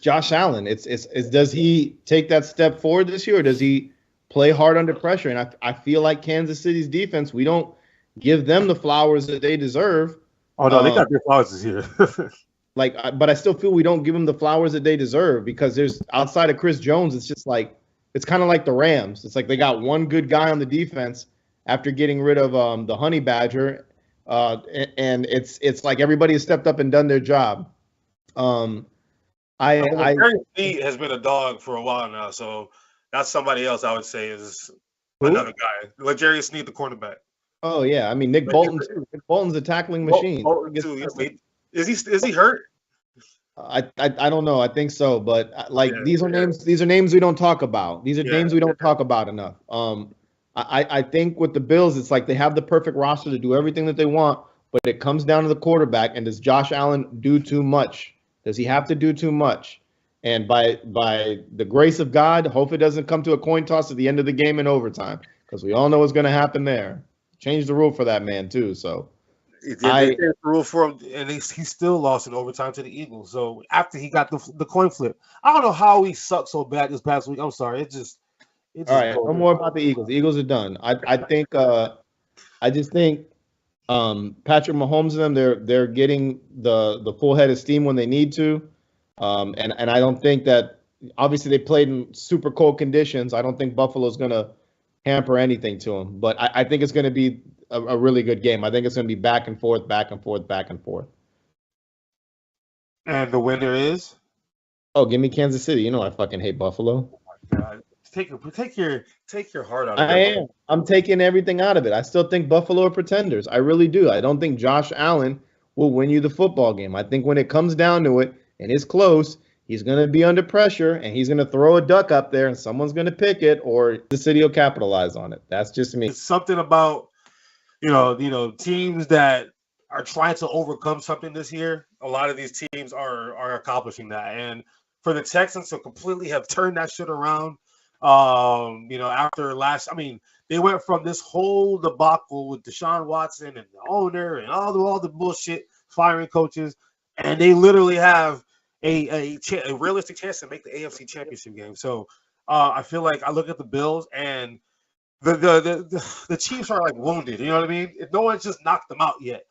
Josh Allen. It's does he take that step forward this year, or does he play hard under pressure? And I feel like Kansas City's defense, we don't give them the flowers that they deserve. Oh no, they got their flowers this year. But I still feel we don't give them the flowers that they deserve, because there's outside of Chris Jones, it's just like it's kind of like the Rams. It's like they got one good guy on the defense after getting rid of the Honey Badger, and it's like everybody has stepped up and done their job. Jerry Sneed has been a dog for a while now, so that's somebody else I would say is another guy. Like Jerry Sneed, the cornerback. Oh yeah, I mean Nick Bolton too. Nick Bolton's a tackling machine. Bolton too. Is he hurt? I don't know. I think so, but these are names we don't talk about. These are names we don't talk about enough. I think with the Bills, it's like they have the perfect roster to do everything that they want, but it comes down to the quarterback. And does Josh Allen do too much? Does he have to do too much? And by the grace of God, hope it doesn't come to a coin toss at the end of the game in overtime, because we all know what's going to happen there. Change the rule for that man too. So they changed the rule for him, and he still lost in overtime to the Eagles. So after he got the coin flip, I don't know how he sucked so bad this past week. I'm sorry. It just all right. No more about the Eagles. The Eagles are done. I just think Patrick Mahomes and them, they're getting the full head of steam when they need to. And I don't think that, obviously they played in super cold conditions. I don't think Buffalo's going to hamper anything to them, but I think it's going to be a really good game. I think it's going to be back and forth, back and forth, back and forth. And the winner is? Oh, give me Kansas City. You know I fucking hate Buffalo. Oh my God. Take your heart out of it. I am. I'm taking everything out of it. I still think Buffalo are pretenders. I really do. I don't think Josh Allen will win you the football game. I think when it comes down to it and it's close, he's going to be under pressure and he's going to throw a duck up there and someone's going to pick it, or the city will capitalize on it. That's just me. It's something about, teams that are trying to overcome something this year. A lot of these teams are accomplishing that. And for the Texans to completely have turned that shit around, after they went from this whole debacle with Deshaun Watson and the owner and all the bullshit, firing coaches, and they literally have a realistic chance to make the AFC Championship game. So I feel like I look at the Bills and the Chiefs are like wounded. You know what I mean? No one's just knocked them out yet.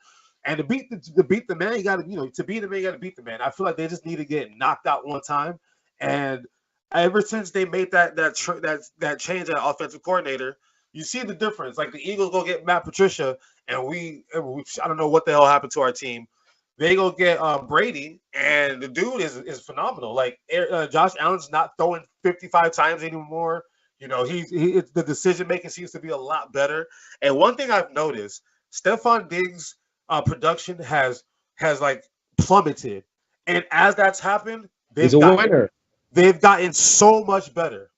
And to beat the man, you got to beat the man, you got to beat the man. I feel like they just need to get knocked out one time. And ever since they made that change at offensive coordinator, you see the difference. Like the Eagles go get Matt Patricia, and we I don't know what the hell happened to our team. They go get Brady, and the dude is phenomenal. Like Josh Allen's not throwing 55 times anymore. The decision making seems to be a lot better. And one thing I've noticed, Stephon Diggs' production has like plummeted, and as that's happened, he's a winner. They've gotten so much better.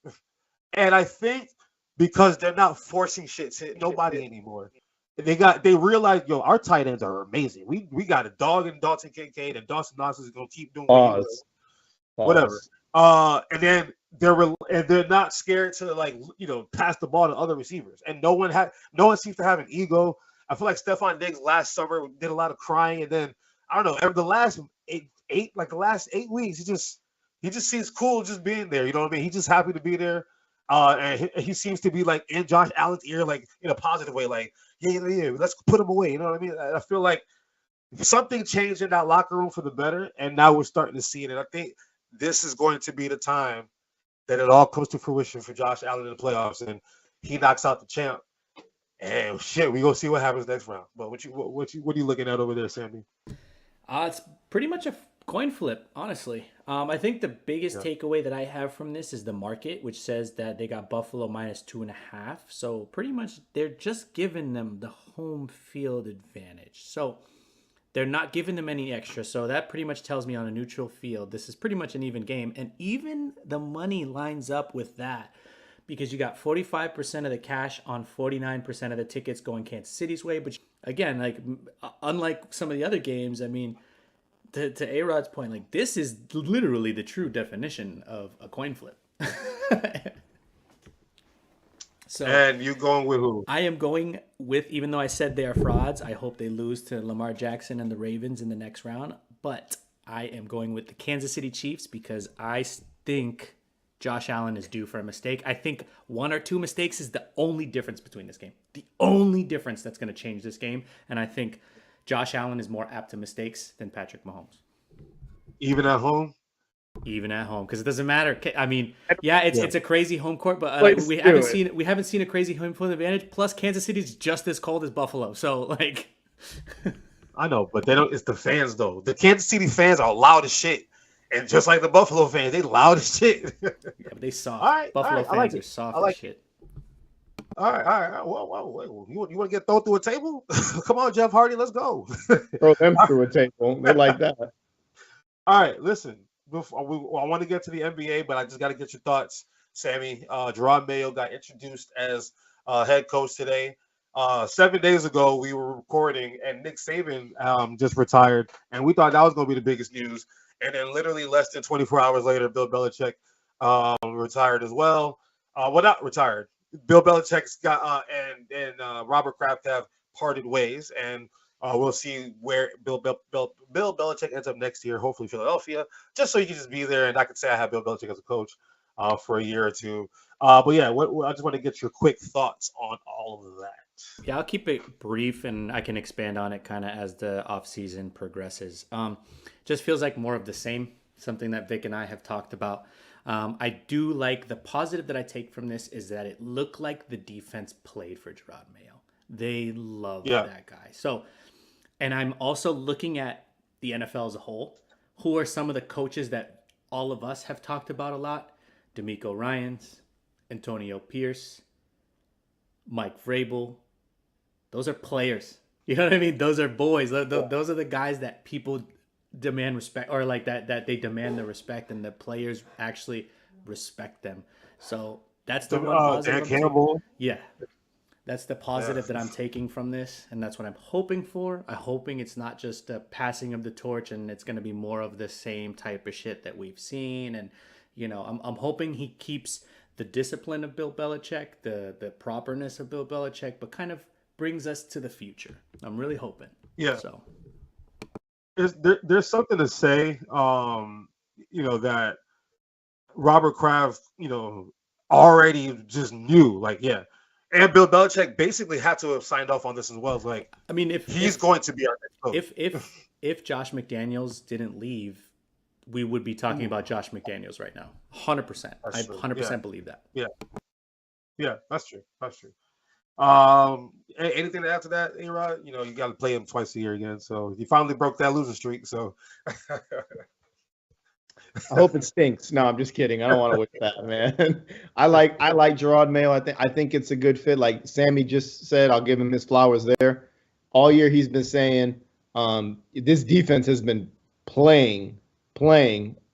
And I think because they're not forcing shit to nobody anymore. They realize, our tight ends are amazing. We got a dog in Dalton Kincaid, and Dawson Knox is gonna keep doing whatever. And then they're not scared to pass the ball to other receivers. And no one seems to have an ego. I feel like Stephon Diggs last summer did a lot of crying, and then I don't know, the last 8 weeks, he just seems cool just being there. You know what I mean? He's just happy to be there. And he seems to be like in Josh Allen's ear, like in a positive way, like, yeah, let's put him away. You know what I mean? I feel like something changed in that locker room for the better, and now we're starting to see it. And I think this is going to be the time that it all comes to fruition for Josh Allen in the playoffs, and he knocks out the champ. And shit, we gonna see what happens next round. But what are you looking at over there, Sammy? It's pretty much a coin flip, honestly. I think the biggest takeaway that I have from this is the market, which says that they got Buffalo -2.5. So pretty much they're just giving them the home field advantage. So they're not giving them any extra. So that pretty much tells me on a neutral field, this is pretty much an even game. And even the money lines up with that, because you got 45% of the cash on 49% of the tickets going Kansas City's way. But again, like unlike some of the other games, I mean, to A-Rod's point, like this is literally the true definition of a coin flip. So, and you going with who? I am going with, even though I said they are frauds, I hope they lose to Lamar Jackson and the Ravens in the next round. But I am going with the Kansas City Chiefs because I think Josh Allen is due for a mistake. I think 1 or 2 mistakes is the only difference between this game. The only difference that's going to change this game. And I think Josh Allen is more apt to mistakes than Patrick Mahomes. Even at home? Even at home, because it doesn't matter. I mean, yeah, it's a crazy home court, but we haven't seen a crazy home field advantage. Plus, Kansas City's just as cold as Buffalo, so like. I know, but they don't. It's the fans though. The Kansas City fans are loud as shit, and just like the Buffalo fans, they loud as shit. Yeah, but they soft. All right, Buffalo all right, fans are soft as shit. All right. Well, you want to get thrown through a table? Come on, Jeff Hardy, let's go. Throw them through a table. They like that. All right, listen. I want to get to the NBA, but I just got to get your thoughts, Sammy. Jerrod Mayo got introduced as head coach today. 7 days ago, we were recording, and Nick Saban just retired, and we thought that was going to be the biggest news. And then literally less than 24 hours later, Bill Belichick retired as well. Well, not retired. Bill Belichick's got and Robert Kraft have parted ways, and we'll see where Bill Belichick ends up next year. Hopefully, Philadelphia, just so you can just be there, and I can say I have Bill Belichick as a coach for a year or two. But yeah, I just want to get your quick thoughts on all of that. Yeah, I'll keep it brief, and I can expand on it kind of as the offseason progresses. Just feels like more of the same, something that Vic and I have talked about. I do like the positive that I take from this is that it looked like the defense played for Jerrod Mayo. They love that guy. So, and I'm also looking at the NFL as a whole. Who are some of the coaches that all of us have talked about a lot? D'Amico Ryans, Antonio Pierce, Mike Vrabel. Those are players. You know what I mean? Those are boys. Those are the guys that people demand respect, or like that they demand the respect, and the players actually respect them. So that's the one positive. Dan Campbell. Yeah. That's the positive that I'm taking from this, and that's what I'm hoping for. I'm hoping it's not just a passing of the torch, and it's going to be more of the same type of shit that we've seen. And you know, I'm hoping he keeps the discipline of Bill Belichick, the properness of Bill Belichick, but kind of brings us to the future. I'm really hoping. Yeah. So there's something to say, that Robert Kraft, already just knew, like, yeah. And Bill Belichick basically had to have signed off on this as well. Like, I mean, if he's going to be our next coach. If Josh McDaniels didn't leave, we would be talking about Josh McDaniels right now. 100%. I 100% believe that. Yeah, that's true. Anything to add to that, A-Rod? You got to play him twice a year again. So you finally broke that losing streak. So I hope it stinks. No, I'm just kidding. I don't want to wish that, man. I like Jerrod Mayo. I think it's a good fit. Like Sammy just said, I'll give him his flowers there. All year he's been saying this defense has been playing,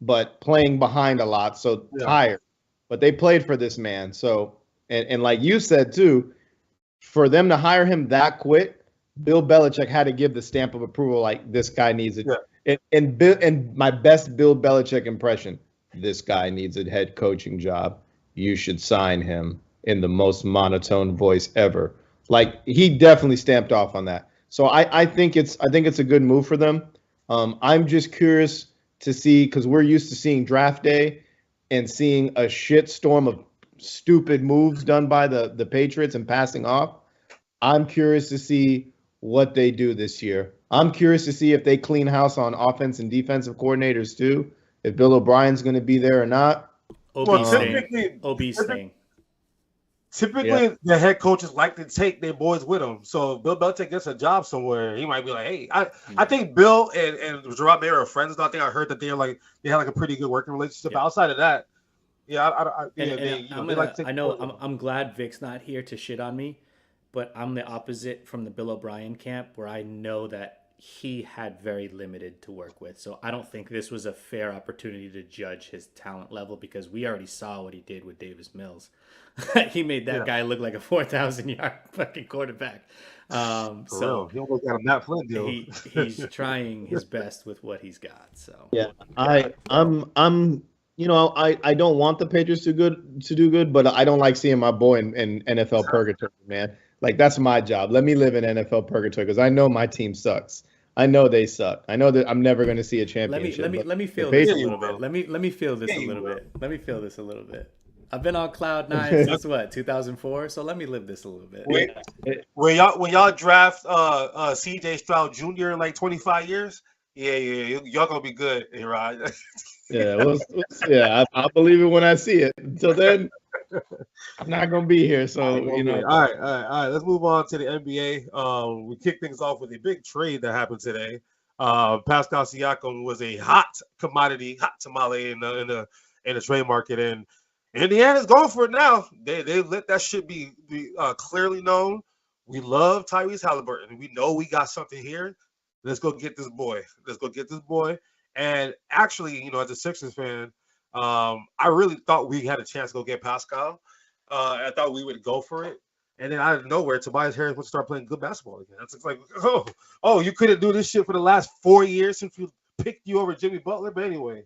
but playing behind a lot, so tired. But they played for this man. So and like you said too, for them to hire him that quick, Bill Belichick had to give the stamp of approval. Like this guy needs it. Yeah. And my best Bill Belichick impression, this guy needs a head coaching job. You should sign him, in the most monotone voice ever. Like he definitely stamped off on that. So I think it's a good move for them. I'm just curious to see, because we're used to seeing draft day and seeing a shitstorm of stupid moves done by the Patriots and passing off. I'm curious to see what they do this year. I'm curious to see if they clean house on offense and defensive coordinators too, if Bill O'Brien's going to be there or not. OB staying. OB staying. Typically, the head coaches like to take their boys with them. So if Bill Belichick gets a job somewhere, he might be like, "Hey, I think Bill and Jerrod Mayo are friends. I think I heard that they had like a pretty good working relationship. Yeah. Outside of that, I'm glad Vic's not here to shit on me, but I'm the opposite from the Bill O'Brien camp, where I know that he had very limited to work with. So I don't think this was a fair opportunity to judge his talent level, because we already saw what he did with Davis Mills. He made that guy look like a 4,000-yard fucking quarterback. So he almost got a Matt Flynn deal. He's trying his best with what he's got. So yeah, I'm you know, I don't want the Patriots to do good, but I don't like seeing my boy in NFL purgatory, man. Like, that's my job. Let me live in NFL purgatory, because I know my team sucks. I know they suck. I know that I'm never going to see a championship. Let me feel this a little bit. Let me feel this a little bit. Let me feel this a little bit. I've been on cloud nine since what, 2004? So let me live this a little bit. When y'all draft CJ Stroud Jr. in like 25 years, y'all gonna be good, right? I'll believe it when I see it. Until then, I'm not gonna be here. So you know. All right. Let's move on to the NBA. We kick things off with a big trade that happened today. Pascal Siakam was a hot commodity, hot tamale in the trade market, and Indiana's going for it now. They let that shit be clearly known. We love Tyrese Halliburton. We know we got something here. Let's go get this boy. And actually, as a Sixers fan, I really thought we had a chance to go get Pascal. I thought we would go for it. And then out of nowhere, Tobias Harris would start playing good basketball again. It's like, oh, you couldn't do this shit for the last 4 years since we picked you over Jimmy Butler. But anyway,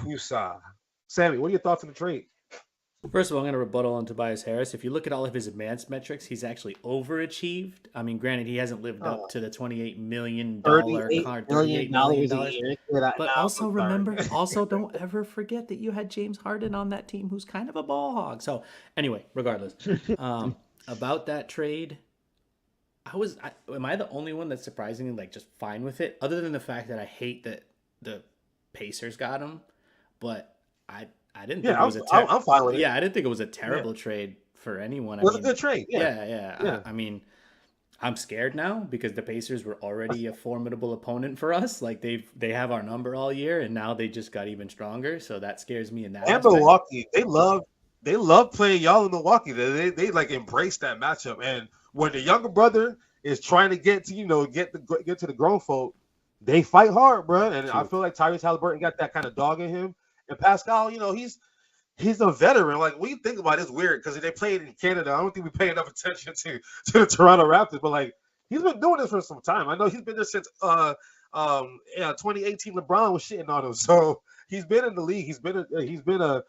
you saw. Sammy, what are your thoughts on the trade? First of all, I'm going to rebuttal on Tobias Harris. If you look at all of his advanced metrics, he's actually overachieved. I mean, granted, he hasn't lived up to the $28 million $38 million a year. But also remember, don't ever forget that you had James Harden on that team, who's kind of a ball hog. So anyway, regardless, about that trade, am I the only one that's surprisingly like just fine with it? Other than the fact that I hate that the Pacers got him, but I didn't think it was I'm fine with it. Yeah, I didn't think it was a terrible trade for anyone. It was a good trade. Yeah. I mean, I'm scared now because the Pacers were already a formidable opponent for us. Like they have our number all year, and now they just got even stronger. So that scares me in that. And Milwaukee, they love playing y'all in Milwaukee. They like embrace that matchup. And when the younger brother is trying to get to get to the grown folk, they fight hard, bro. And I feel like Tyrese Halliburton got that kind of dog in him. And Pascal, he's a veteran. Like, when you think about it, it's weird because they played in Canada. I don't think we pay enough attention to the Toronto Raptors, but like, he's been doing this for some time. I know he's been there since 2018. LeBron was shitting on him, so he's been in the league. He's been a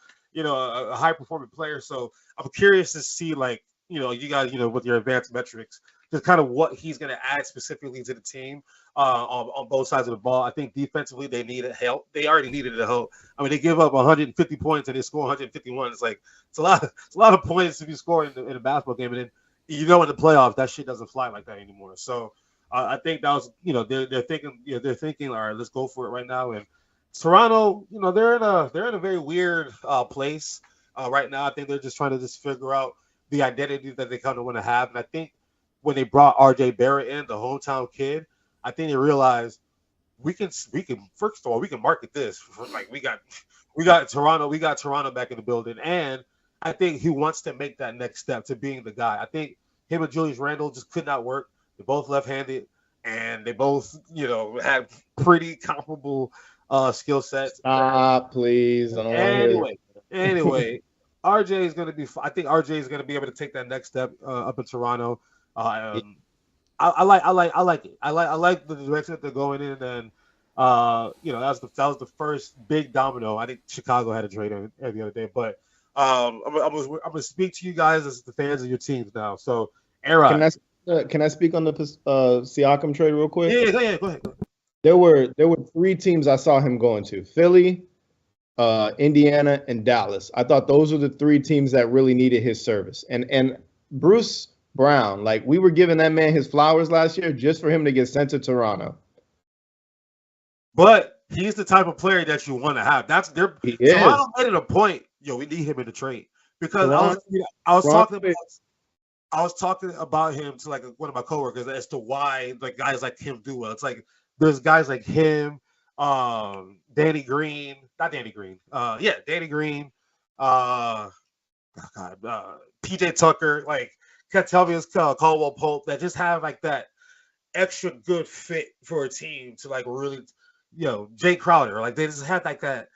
high performing player. So I'm curious to see, like, you guys, with your advanced metrics, just kind of what he's going to add specifically to the team on both sides of the ball. I think defensively they needed help. They already needed the help. I mean, they give up 150 points and they score 151. It's like it's a lot of points to be scored in a basketball game. And then in the playoffs, that shit doesn't fly like that anymore. So I think that was they're thinking all right, let's go for it right now. And Toronto, they're in a very weird place right now. I think they're just trying to figure out the identity that they kind of want to have. And I think when they brought RJ Barrett in, the hometown kid, I think they realized we can first of all, we can market this. Like, we got Toronto back in the building, and I think he wants to make that next step to being the guy. I think him and Julius Randle just could not work. They're both left-handed, and they both had pretty comparable skill sets. Please. Anyway, RJ is going to be. I think RJ is going to be able to take that next step up in Toronto. I like it. I like the direction that they're going in, and that was the first big domino. I think Chicago had a trade the other day, but I'm gonna speak to you guys as the fans of your teams now. So, Era, can I speak on the Siakam trade real quick? Yeah, go ahead. There were 3 teams I saw him going to: Philly, Indiana, and Dallas. I thought those were the 3 teams that really needed his service. And Bruce Brown, like, we were giving that man his flowers last year just for him to get sent to Toronto. But he's the type of player that you want to have. That's their Toronto made it a point. Yo, we need him in the trade because I was talking about him to like one of my coworkers as to why like guys like him do well. It's like there's guys like him, Danny Green, Danny Green, PJ Tucker, like Kentavious Caldwell Pope, that just have like that extra good fit for a team to like really, Jay Crowder, like they just have like that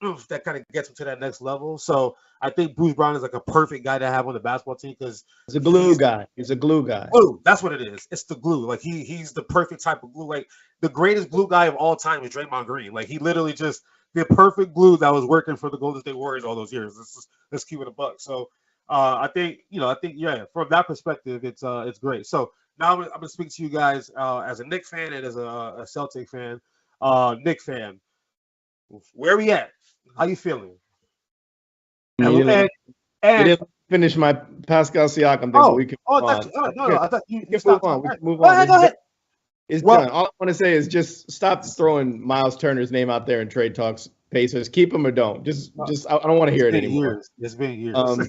oomph that kind of gets them to that next level. So I think Bruce Brown is like a perfect guy to have on the basketball team because he's a glue guy. He's a glue guy. Glue, that's what it is. It's the glue. Like he's the perfect type of glue. Like the greatest glue guy of all time is Draymond Green. Like he literally just the perfect glue that was working for the Golden State Warriors all those years. Let's keep it a buck. So I think from that perspective, it's great. So now I'm gonna speak to you guys as a Knicks fan and as a Celtic fan. Knicks fan, where we at? How you feeling? You didn't finish my Pascal Siakam thing, but we can move on. No, I thought you stopped. We can move on. Go ahead. It's done. All I want to say is just stop throwing Miles Turner's name out there in trade talks. Pacers, keep him or don't. Just I don't want to hear it anymore. It's been years. Y'all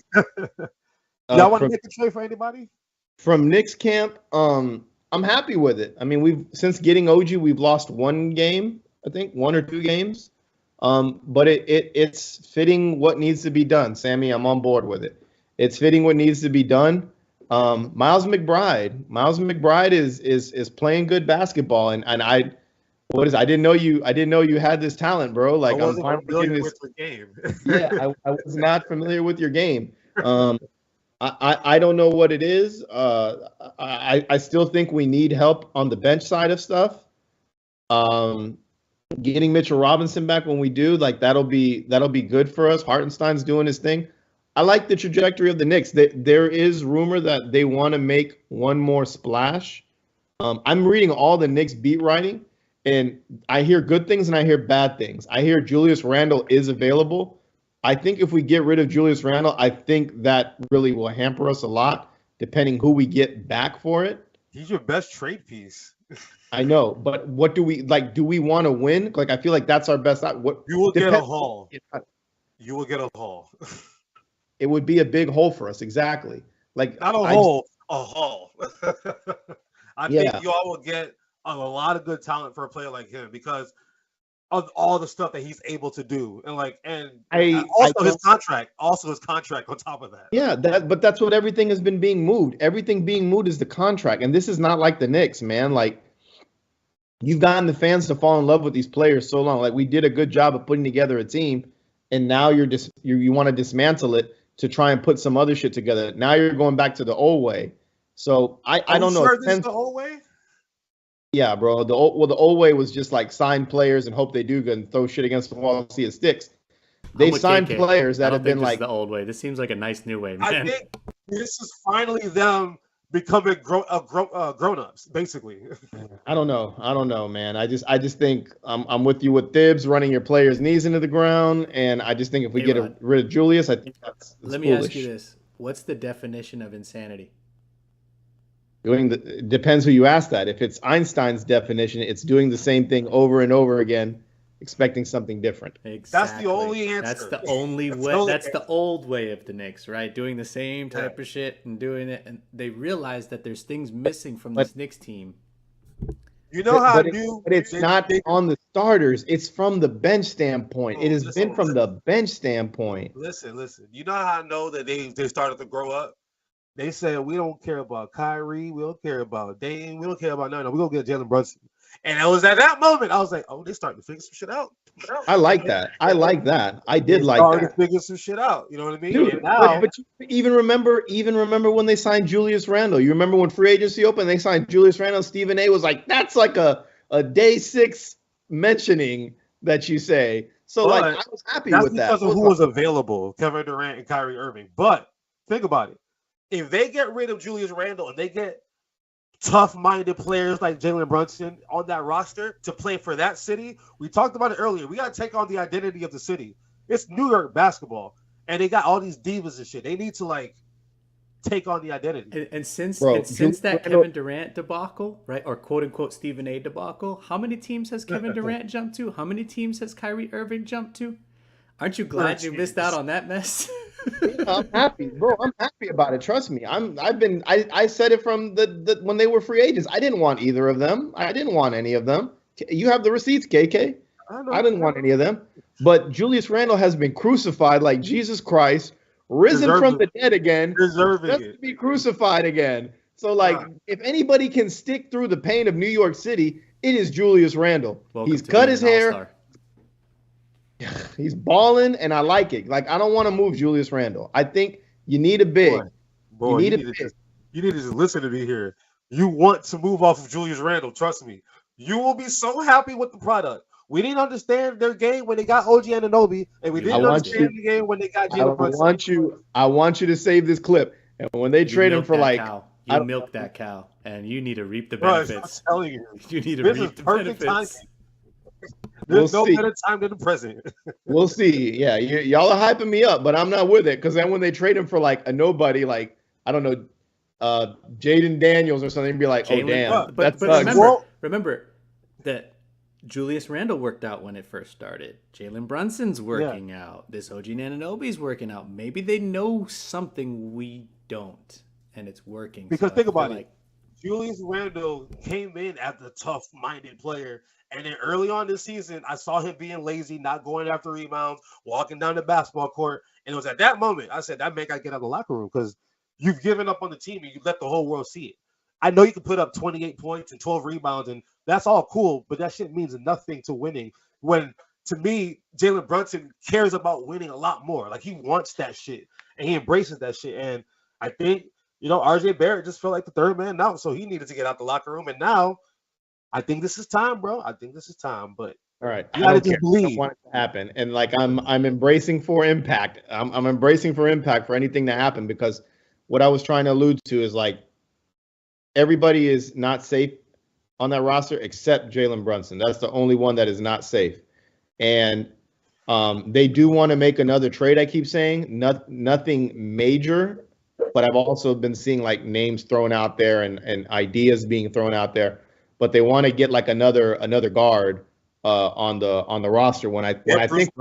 want to make a trade for anybody? From Knicks camp, I'm happy with it. I mean, since getting OG, we've lost 1 game, I think 1 or 2 games. But it's fitting what needs to be done. Sammy, I'm on board with it. It's fitting what needs to be done. Miles McBride is playing good basketball, and I didn't know you had this talent, bro. Like I wasn't familiar with your game. Yeah, I was not familiar with your game. I don't know what it is. I still think we need help on the bench side of stuff. Getting Mitchell Robinson back when we do, like that'll be good for us. Hartenstein's doing his thing. I like the trajectory of the Knicks. There is rumor that they want to make one more splash. I'm reading all the Knicks beat writing, and I hear good things and I hear bad things. I hear Julius Randle is available. I think if we get rid of Julius Randle, I think that really will hamper us a lot, depending who we get back for it. He's your best trade piece. I know, but what do we like? Do we want to win? Like, I feel like that's our best. You will get a haul. You will get a haul. It would be a big hole for us, exactly. Like not a hole, a haul. I think you all will get a lot of good talent for a player like him because of all the stuff that he's able to do, and his contract on top of that. Yeah, but that's what everything has been being moved. Everything being moved is the contract, and this is not like the Knicks, man. Like, you've gotten the fans to fall in love with these players so long. Like, we did a good job of putting together a team, and now you want to dismantle it to try and put some other shit together. Now you're going back to the old way. So I don't know. Sure this is the old way? Yeah, bro. The old way was just like sign players and hope they do good and throw shit against the wall and see it sticks. They signed players that have been like the old way. This seems like a nice new way, man. I think this is finally them becoming grown-ups, basically. I don't know, man. I just think I'm with you with Thibs running your players' knees into the ground, and I just think if we get rid of Julius, I think that's Let me ask you this: what's the definition of insanity? It depends who you ask that. If it's Einstein's definition, it's doing the same thing over and over again, expecting something different. Exactly. That's the only answer. That's the only way. That's the old way of the Knicks, right? Doing the same type of shit and doing it, and they realize that there's things missing from this Knicks team. You know how but it's not on the starters. It's from the bench standpoint. It has been from the bench standpoint. Listen. You know how I know that they started to grow up? They said, we don't care about Kyrie. We don't care about Dame. We don't care about none. We're going to get Jalen Brunson. And it was at that moment, I was like, oh, they're starting to figure some shit out. I like that. I did like that. Starting to figure some shit out. You know what I mean? Dude, but you even remember when they signed Julius Randle. You remember when free agency opened, they signed Julius Randle. Stephen A. was like, that's like a day 6 mentioning that you say. So, I was happy with that. That's because of who was available, Kevin Durant and Kyrie Irving. But think about it. If they get rid of Julius Randle and they get tough-minded players like Jalen Brunson on that roster to play for that city. We talked about it earlier. We got to take on the identity of the city. It's New York basketball, and they got all these divas and shit. They need to like take on the identity. And since Julius that Randle- Kevin Durant debacle, right, or quote unquote Stephen A debacle, how many teams has Kevin Durant jumped to? How many teams has Kyrie Irving jumped to? Aren't you glad you missed out on that mess? I'm happy, bro. I'm happy about it. Trust me. I said it from the when they were free agents. I didn't want either of them. I didn't want any of them. You have the receipts, KK. I didn't want any of them. But Julius Randle has been crucified like Jesus Christ, risen from the dead again, just to be crucified again. So, like, if anybody can stick through the pain of New York City, it is Julius Randle. He's cut his hair. He's balling, and I like it. Like, I don't want to move Julius Randle. I think you need a big. You need to just listen to me here. You want to move off of Julius Randle. Trust me. You will be so happy with the product. We didn't understand their game when they got OG Anunoby, and we didn't understand the game when they got Jalen Brunson. I want you to save this clip. And when they trade him for like... You milk that cow, and you need to reap the benefits. I'm telling you. You need to reap the benefits. There's no better time than the present. We'll see. Yeah, y'all are hyping me up, but I'm not with it. Because then when they trade him for like a nobody, like, I don't know, Jaden Daniels or something, be like, Jalen, damn. But remember that Julius Randle worked out when it first started. Jalen Brunson's working out. This OG Anunoby's working out. Maybe they know something we don't, and it's working. Because think about it. Julius Randle came in as a tough-minded player. And then early on this season, I saw him being lazy, not going after rebounds, walking down the basketball court. And it was at that moment I said, that man got to get out of the locker room because you've given up on the team and you let the whole world see it. I know you can put up 28 points and 12 rebounds, and that's all cool, but that shit means nothing to winning. When, to me, Jalen Brunson cares about winning a lot more. Like, he wants that shit, and he embraces that shit. And I think, RJ Barrett just felt like the third man out, so he needed to get out the locker room. And now, I think this is time, bro. I think this is time, but all right, you gotta just believe. I don't want it to happen, and like I'm embracing for impact. I'm embracing for impact for anything to happen, because what I was trying to allude to is like everybody is not safe on that roster except Jalen Brunson. That's the only one that is not safe, and they do want to make another trade. I keep saying nothing major, but I've also been seeing like names thrown out there and ideas being thrown out there. But they want to get like another guard on the roster. When I think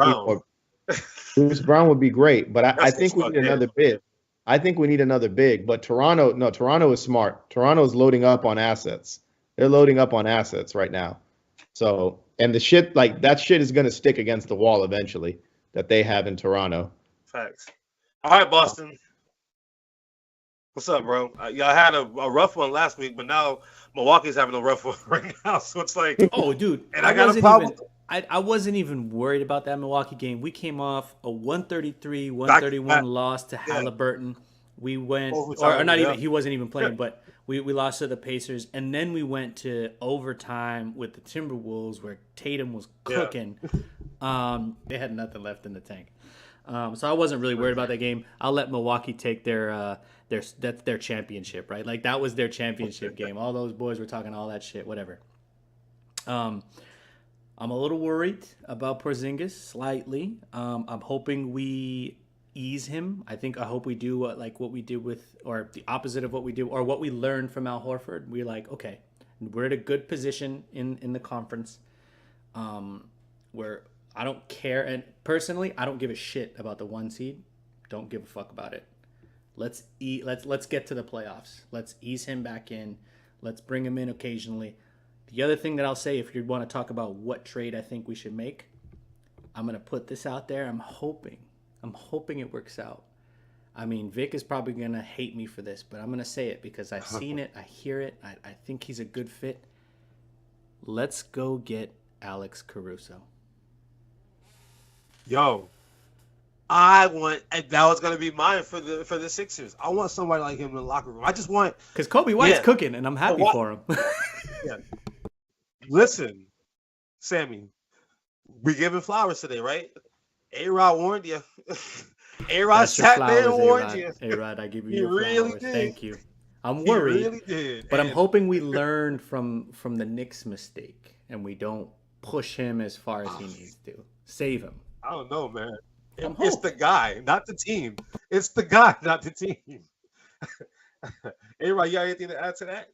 Bruce Brown would be great, but I think we need another big. I think we need another big. But Toronto is smart. Toronto is loading up on assets. They're loading up on assets right now. So, and the shit, like that shit is going to stick against the wall eventually that they have in Toronto. Facts. All right, Boston. What's up, bro? Y'all had a rough one last week, but now Milwaukee's having a rough one right now. So it's like, oh, dude, and I got a problem. I wasn't even worried about that Milwaukee game. We came off a 133-131 loss to Halliburton. We went, or not even, he wasn't even playing, but we lost to the Pacers. And then we went to overtime with the Timberwolves where Tatum was cooking. Yeah. They had nothing left in the tank. So I wasn't really worried about that game. I'll let Milwaukee take that's their championship, right? Like that was their championship game. All those boys were talking all that shit, whatever. I'm a little worried about Porzingis slightly. I'm hoping we ease him. I hope we do what we did with, or the opposite of what we do, or what we learned from Al Horford. We're like, okay, we're at a good position in the conference, where I don't care, and personally, I don't give a shit about the 1 seed. Don't give a fuck about it. Let's get to the playoffs. Let's ease him back in. Let's bring him in occasionally. The other thing that I'll say, if you want to talk about what trade I think we should make, I'm gonna put this out there. I'm hoping it works out. I mean, Vic is probably gonna hate me for this, but I'm gonna say it because I've seen it, I hear it, I think he's a good fit. Let's go get Alex Caruso. Yo, that was gonna be mine for the Sixers. I want somebody like him in the locker room. I just want, because Kobe White's cooking, and I'm happy for him. Yeah. Listen, Sammy, we giving flowers today, right? A-Rod warned you. A-Rod sat there and warned you. A-Rod, I give you your flowers. Thank you. I'm He worried, really did. but I'm And hoping we learn from the Knicks mistake and we don't push him as far as he needs to. Save him. I don't know, man. I'm It's the hoping. guy, not the team. It's the guy, not the team. Everybody, you got anything to add to that?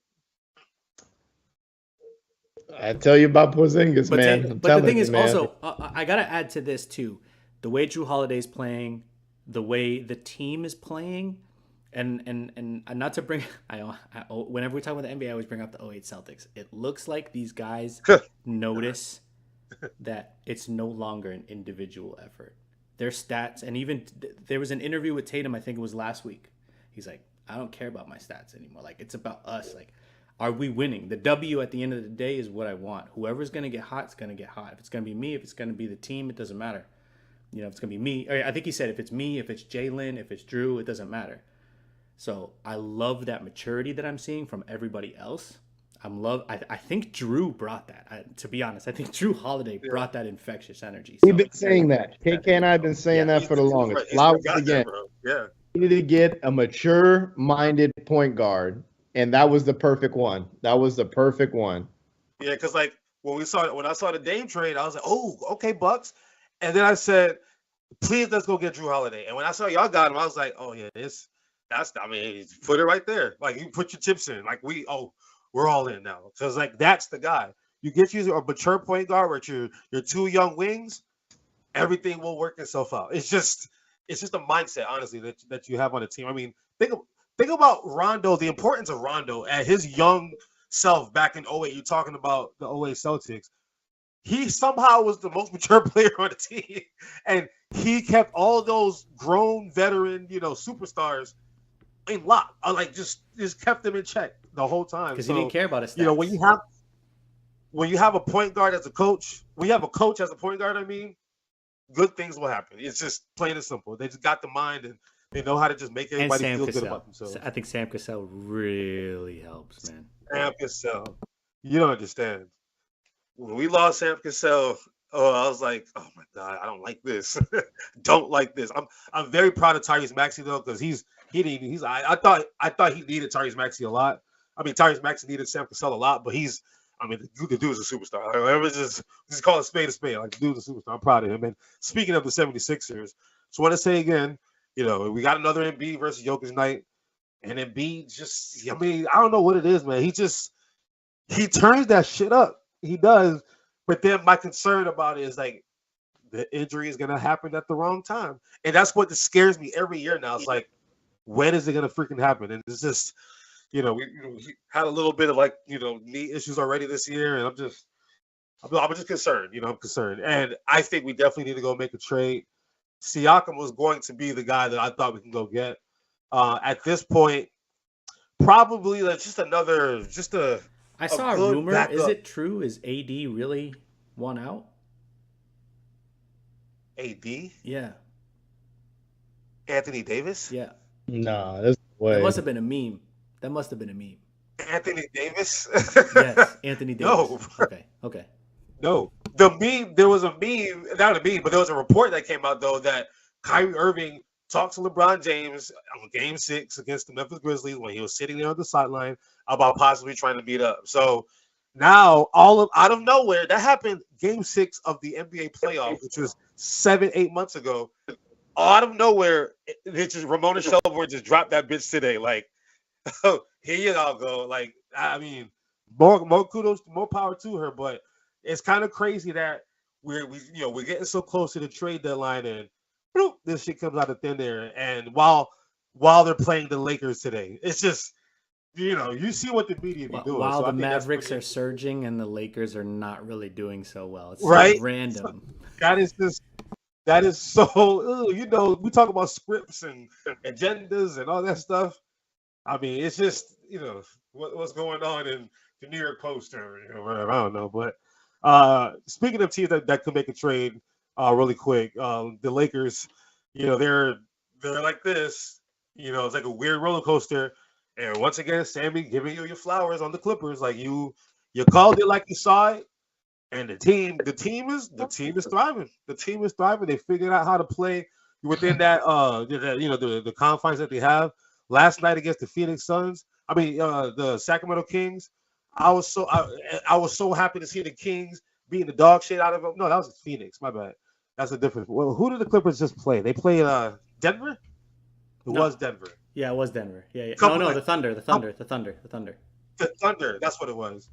I tell you about Porzingis, But man. I'm but the telling thing you, is man. also I gotta add to this too, the way Drew Holiday's playing, the way the team is playing, and not to bring whenever we talk about the NBA, I always bring up the '08 Celtics. It looks like these guys notice that it's no longer an individual effort. Their stats, and even there was an interview with Tatum, I think it was last week. He's like, I don't care about my stats anymore. Like, it's about us. Like, are we winning? The W at the end of the day is what I want. Whoever's going to get hot is going to get hot. If it's going to be me, if it's going to be the team, it doesn't matter. You know, if it's going to be me. Or I think he said if it's me, if it's Jalen, if it's Drew, it doesn't matter. So I love that maturity that I'm seeing from everybody else. I think Drew brought that. To be honest, I think Drew Holiday brought that infectious energy. We've been saying that. KK and I have been saying that for the longest. Flowers again. Yeah. We needed to get a mature-minded point guard, and that was the perfect one. That was the perfect one. Yeah, because like when I saw the Dame trade, I was like, oh, okay, Bucks. And then I said, please let's go get Drew Holiday. And when I saw y'all got him, I was like, oh yeah, put it right there. Like, you put your chips in. Like, we're all in now. Because like that's the guy. You get you a mature point guard with your two young wings, everything will work itself out. It's just a mindset, honestly, that you have on the team. I mean, think about Rondo, the importance of Rondo at his young self back in 08. You're talking about the 08 Celtics. He somehow was the most mature player on the team, and he kept all those grown veteran, superstars in lock. Like just kept them in check the whole time because he didn't care about his stats. When you have a point guard as a coach, when you have a coach as a point guard, I mean, good things will happen. It's just plain and simple. They just got the mind and they know how to just make everybody feel good about themselves. I think Sam Cassell really helps, man. Sam Cassell, you don't understand. When we lost Sam Cassell, I was like, oh my God, I don't like this. Don't like this. I'm very proud of Tyrese Maxey though, because I thought he needed Tyrese Maxey a lot. I mean, Tyrese Maxey needed Sam Cassell a lot, but the dude's a superstar. I was just call a spade a spade. Like, the dude's a superstar. I'm proud of him. And speaking of the 76ers, just want to say again, we got another Embiid versus Jokic night, and Embiid I don't know what it is, man. He turns that shit up. He does. But then my concern about it is like the injury is gonna happen at the wrong time, and that's what scares me every year now. It's like, when is it gonna freaking happen? And it's just, we had a little bit of knee issues already this year, and I'm just concerned. I'm concerned, and I think we definitely need to go make a trade. Siakam was going to be the guy that I thought we can go get. At this point, probably I saw a rumor. Backup. Is it true? Is AD really one out? AD? Yeah. Anthony Davis? Yeah. Nah, that's the way. That must have been a meme. Anthony Davis? Yes, Anthony Davis. No. Okay. No. The meme, there was a meme, not a meme, but there was a report that came out, though, that Kyrie Irving talked to LeBron James on Game 6 against the Memphis Grizzlies when he was sitting there on the sideline about possibly trying to meet up. So now, out of nowhere, that happened Game 6 of the NBA playoffs, which was 7-8 months ago. Out of nowhere, Ramona Shelburne just dropped that bitch today. Like, here you all go. Like, I mean, more kudos, more power to her. But it's kind of crazy that we're getting so close to the trade deadline, and bloop, this shit comes out of thin air. And while they're playing the Lakers today, it's just, you see what the media be doing. While the Mavericks are surging and the Lakers are not really doing so well. It's right? So random. That is so, we talk about scripts and agendas and all that stuff. I mean, it's just, what's going on in the New York Post or whatever. I don't know. But speaking of teams that could make a trade really quick, the Lakers, they're like this. It's like a weird roller coaster. And once again, Sammy giving you your flowers on the Clippers. Like, you called it like you saw it. And the team is thriving. The team is thriving. They figured out how to play within that the confines that they have. Last night against the Phoenix Suns, the Sacramento Kings. I was so happy to see the Kings beating the dog shit out of them. No, that was Phoenix. My bad. That's the difference. Well, who did the Clippers just play? They played Denver. It was Denver. Yeah, it was Denver. Yeah. Couple, The Thunder. The Thunder. The Thunder. That's what it was.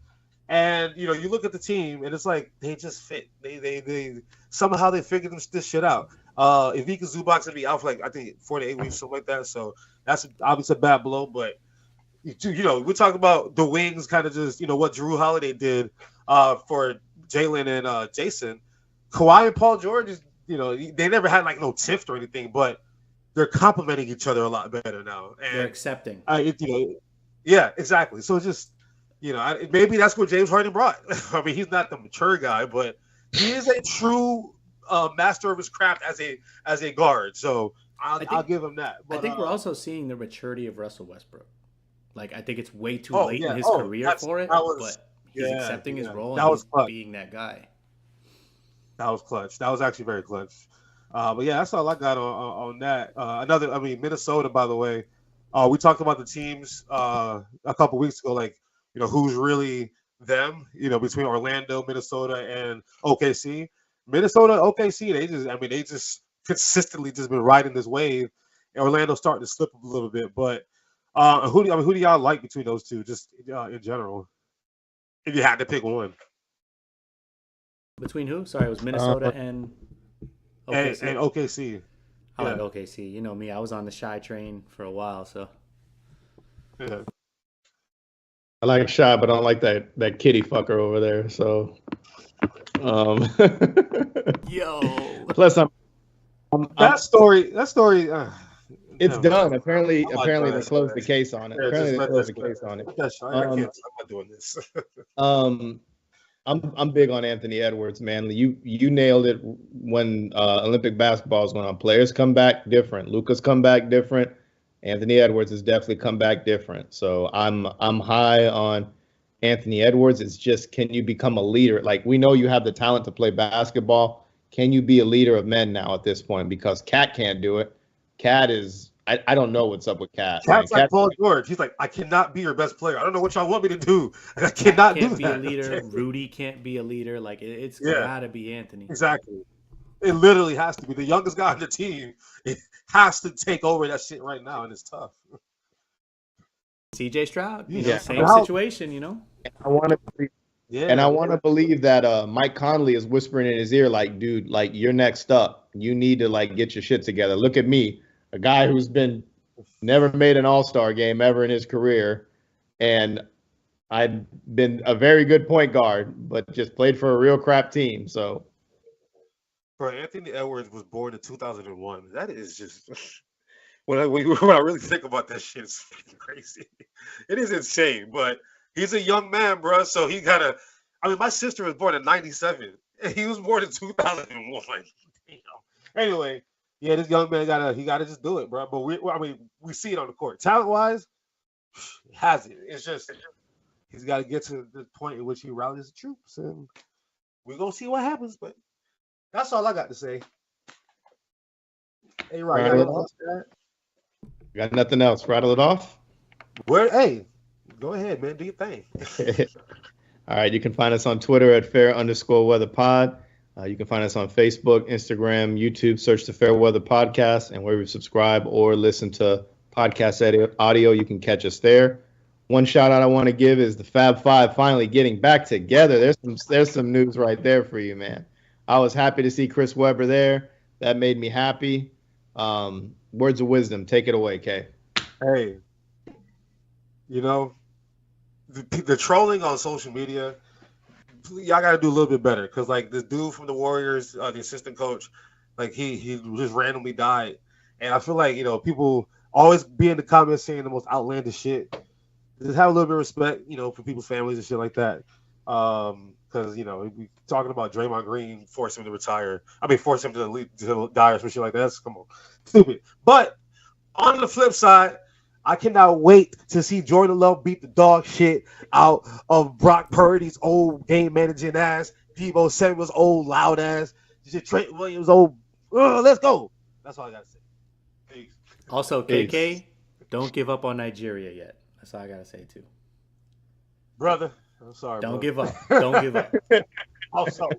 And you look at the team, and it's like they just fit. They somehow they figured this shit out. Ivica Zubac's gonna be out for I think 4 to 8 weeks, something like that. So that's obviously a bad blow. But we're talking about the wings, kind of just what Jrue Holiday did for Jalen and Jason. Kawhi and Paul George is they never had no tiff or anything, but they're complimenting each other a lot better now. And they're accepting. Yeah, exactly. So just maybe that's what James Harden brought. I mean, he's not the mature guy, but he is a true master of his craft as a guard. So I'll give him that. But, I think we're also seeing the maturity of Russell Westbrook. I think it's way too late in his career for it, but he's accepting his role and being that guy. That was clutch. That was actually very clutch. But yeah, that's all I got on that. Minnesota, by the way, we talked about the teams a couple weeks ago, who's really them, between Orlando, Minnesota, and OKC. Minnesota, OKC, they just consistently just been riding this wave. And Orlando's starting to slip a little bit, but who do y'all like between those two, just in general, if you had to pick one? Between who? Sorry, it was Minnesota and OKC. And OKC. I like OKC. You know me, I was on the Shy train for a while, so. Yeah. I like Shy, but I don't like that kitty fucker over there. So, yo. Plus, that story. It's done. Apparently, they closed the case on it. Apparently, they closed the case on it. I'm not doing this. I'm big on Anthony Edwards, man. You nailed it when Olympic basketballs went on. Players come back different. Luka's come back different. Anthony Edwards has definitely come back different. So I'm high on Anthony Edwards. It's just, can you become a leader? We know you have the talent to play basketball. Can you be a leader of men now at this point? Because Cat can't do it. Cat is, I don't know what's up with Cat. Cat's like Paul George. He's like, I cannot be your best player. I don't know what y'all want me to do. I cannot do that. Can't be a leader. Rudy can't be a leader. It's gotta be Anthony. Exactly. It literally has to be. The youngest guy on the team, it has to take over that shit right now, and it's tough. CJ Stroud, same situation, I want to believe that Mike Conley is whispering in his ear, dude, you're next up. You need to get your shit together. Look at me, a guy who's never made an all-star game ever in his career, and I've been a very good point guard, but just played for a real crap team. So, bro, Anthony Edwards was born in 2001. That is just when I really think about that shit, it's crazy. It is insane, but he's a young man, bro. So he gotta. My sister was born in '97, and he was born in 2001. Anyway, yeah, this young man gotta just do it, bro. But we see it on the court, talent wise, he has it. It's just he's got to get to the point in which he rallies the troops, and we're gonna see what happens. But that's all I got to say. Hey, got nothing else. Rattle it off. Hey, go ahead, man. Do your thing. All right. You can find us on Twitter at fair_weatherpod. You can find us on Facebook, Instagram, YouTube. Search the Fair Weather Podcast, and wherever you subscribe or listen to podcast audio, you can catch us there. One shout out I want to give is the Fab Five finally getting back together. There's some news right there for you, man. I was happy to see Chris Webber there. That made me happy. Words of wisdom. Take it away, Kay. Hey, the trolling on social media, y'all got to do a little bit better, because this dude from the Warriors, the assistant coach, he just randomly died, and I feel like people always be in the comments saying the most outlandish shit. Just have a little bit of respect, for people's families and shit like that. Because we talking about Draymond Green forcing him to retire. Force him to die or some shit like that. That's come on, stupid. But on the flip side, I cannot wait to see Jordan Love beat the dog shit out of Brock Purdy's old game managing ass, Deebo Samuel's old loud ass, Trent Williams old. Let's go. That's all I gotta say. Peace. Also, KK, don't give up on Nigeria yet. That's all I gotta say too. Brother, I'm sorry. Don't bro. give up. Don't give up. I'm sorry.